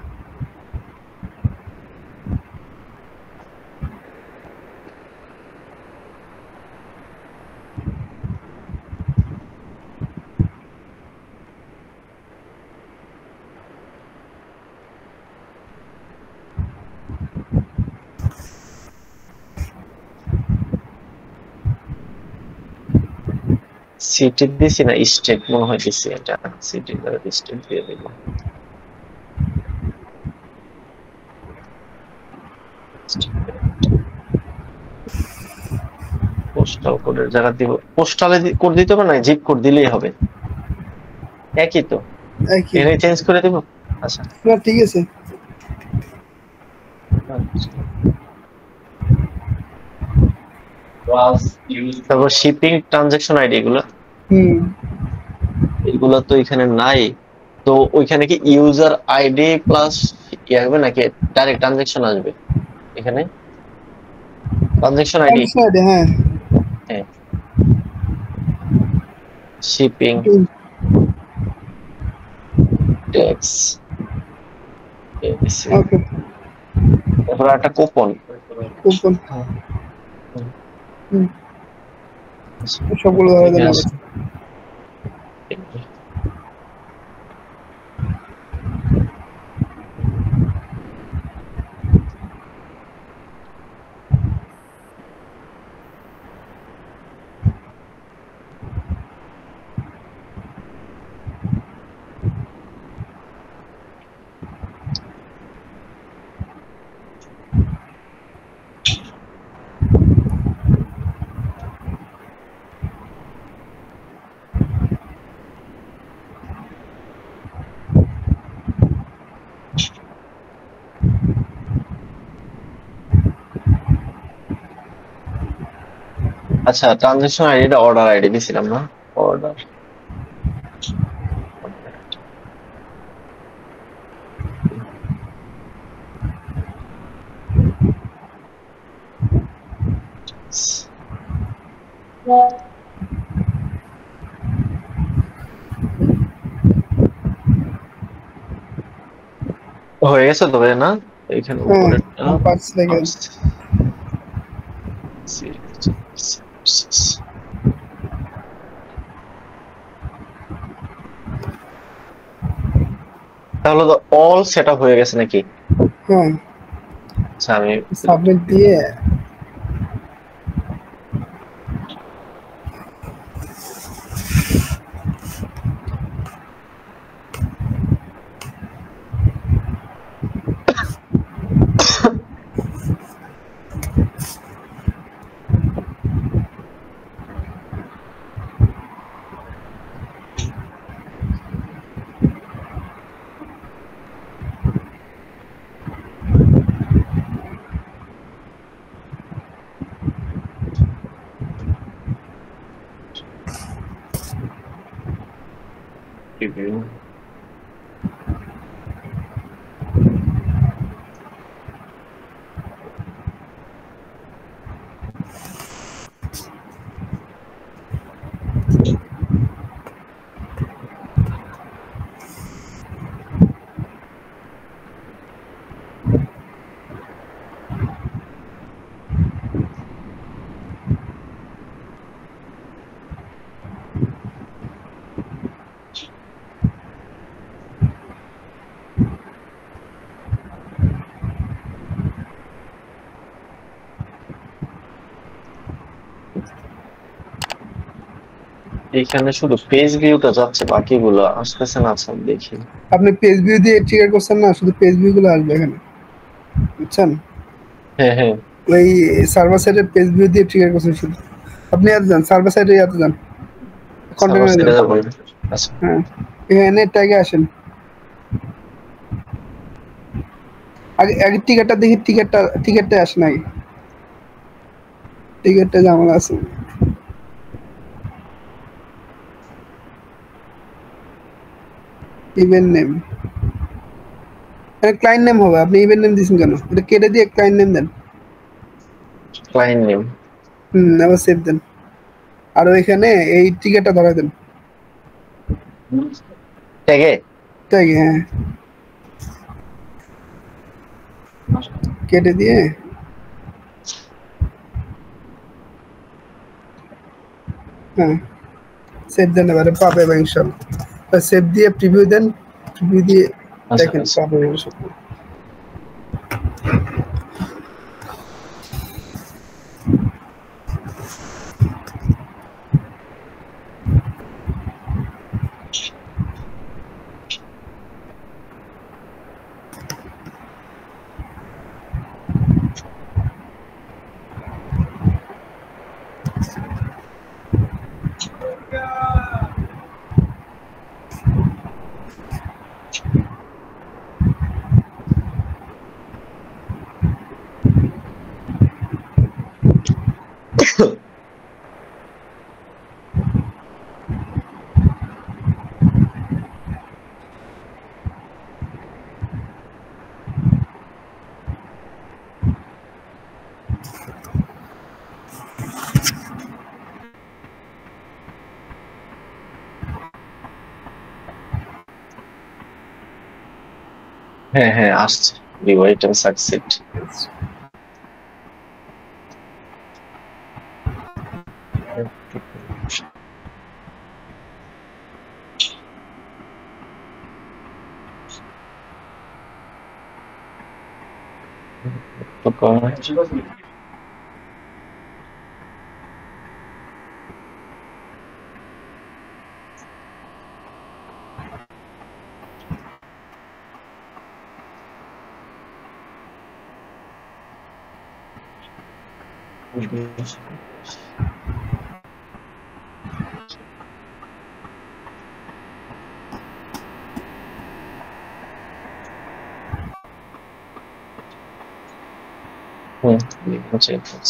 সিটি দিছি না স্টেট মনে হয় দিছি, এটা সিটি স্টেট দিয়ে দিব। পোস্টাল কোডের জায়গা দিব, পোস্টালে কোড দিতে হবে না, জিপ কোড দিলেই হবে, একই তো, একই, এখানে চেঞ্জ করে দিব। আচ্ছা না ঠিক আছে। তারপর শিপিং ট্রানজাকশন আইডি এগুলো তো এখানে নাই, তো ওইখানে কি ইউজার আইডি প্লাস ইয়ে হবে নাকি ডাইরেক্ট ট্রানজাকশন আসবে? এখানে ট্রানজাকশন আইডি হ্যাঁ, হ্যাঁ শিপিং ট্যাক্স ওকে, তারপর একটা কুপন কুপন, সবগুলো ধরে দেন আগে। আচ্ছা ট্রানজাকশন আইডিটা অর্ডার আইডি দিছিলাম না, অর্ডার হয়ে গেছে তবে না, এখানে উপরে পার্টস দেখেন, তাহলে তো অল সেট আপ হয়ে গেছে নাকি? হ্যাঁ আচ্ছা আমি সাবমিট দিয়ে এখানে শুধু পেজ ভিউটা যাচ্ছে, বাকিগুলো আসতেছে না। আচ্ছা দেখি। আপনি পেজ ভিউ দিয়ে ট্রিগার করছেন না, শুধু পেজ ভিউ গুলো আসবে এখানে, বুঝছেন? হ্যাঁ হ্যাঁ, ওই সার্ভার সাইডের পেজ ভিউ দিয়ে ট্রিগার করছেন শুধু। আপনি এত যান, সার্ভার সাইডে এত যান, সার্ভার কন্টেনারে সাইডে যান। যাবো। আচ্ছা হ্যাঁ, এখানে ট্যাগে আসেন। আগে আগে টিকেটটা দেখি, টিকেটটা আসে নাই, টিকেটটা ঝামেলা আছে। ইভেন্ট নেম, ক্লায়েন্ট নেম হবে। আপনি ইভেন্ট নেম দিয়েছেন কেন? এটা কেটে দিয়ে ক্লায়েন্ট নেম দেন। Client name. আবার সেভ দেন। আর ওইখানে এই টিকেটটা ধরাই দেন ট্যাগে। ট্যাগে। হ্যাঁ, কেটে দিয়ে হ্যাঁ সেভ দেন, এবারে পাবে বা ইনশাল্লাহ। সেভ দিয়ে প্রিভিউ দেন, প্রিভিউ দিয়ে আচ্ছা দেখেন আচ্ছা। পাবে সব। হ্যাঁ হ্যাঁ আসছে। রিওয়াইট এন্ড সাকসিড।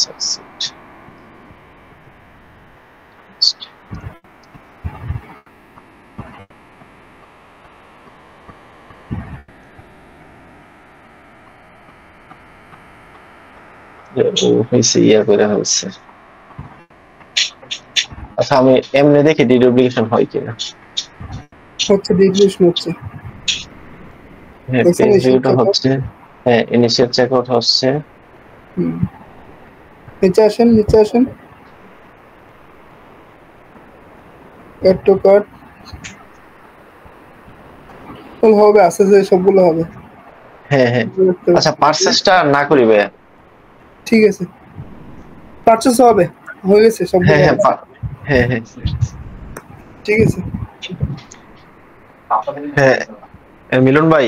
সাকসিড। হয়েছে, ইয়া করে হয়েছে। আচ্ছা আমি এমনি দেখি ডিডুপ্লিকেশন হয় কিনা। হচ্ছে ডিগ্রেশন হচ্ছে। হ্যাঁ পেজ ভিউটা হচ্ছে। হ্যাঁ ইনিশিয়াল চেকআউট হচ্ছে। নিচে আসেন, নিচে আসেন, এড টু কার্ট হবে, আস্তে আস্তে সবগুলো হবে। হ্যাঁ হ্যাঁ। আচ্ছা পারচেসটা না করিবে। ঠিক আছে, পারচেস হবে, হয়ে গেছে সবগুলো হ্যাঁ হ্যাঁ হবে। হ্যাঁ হ্যাঁ ঠিক আছে। হ্যাঁ মিলন ভাই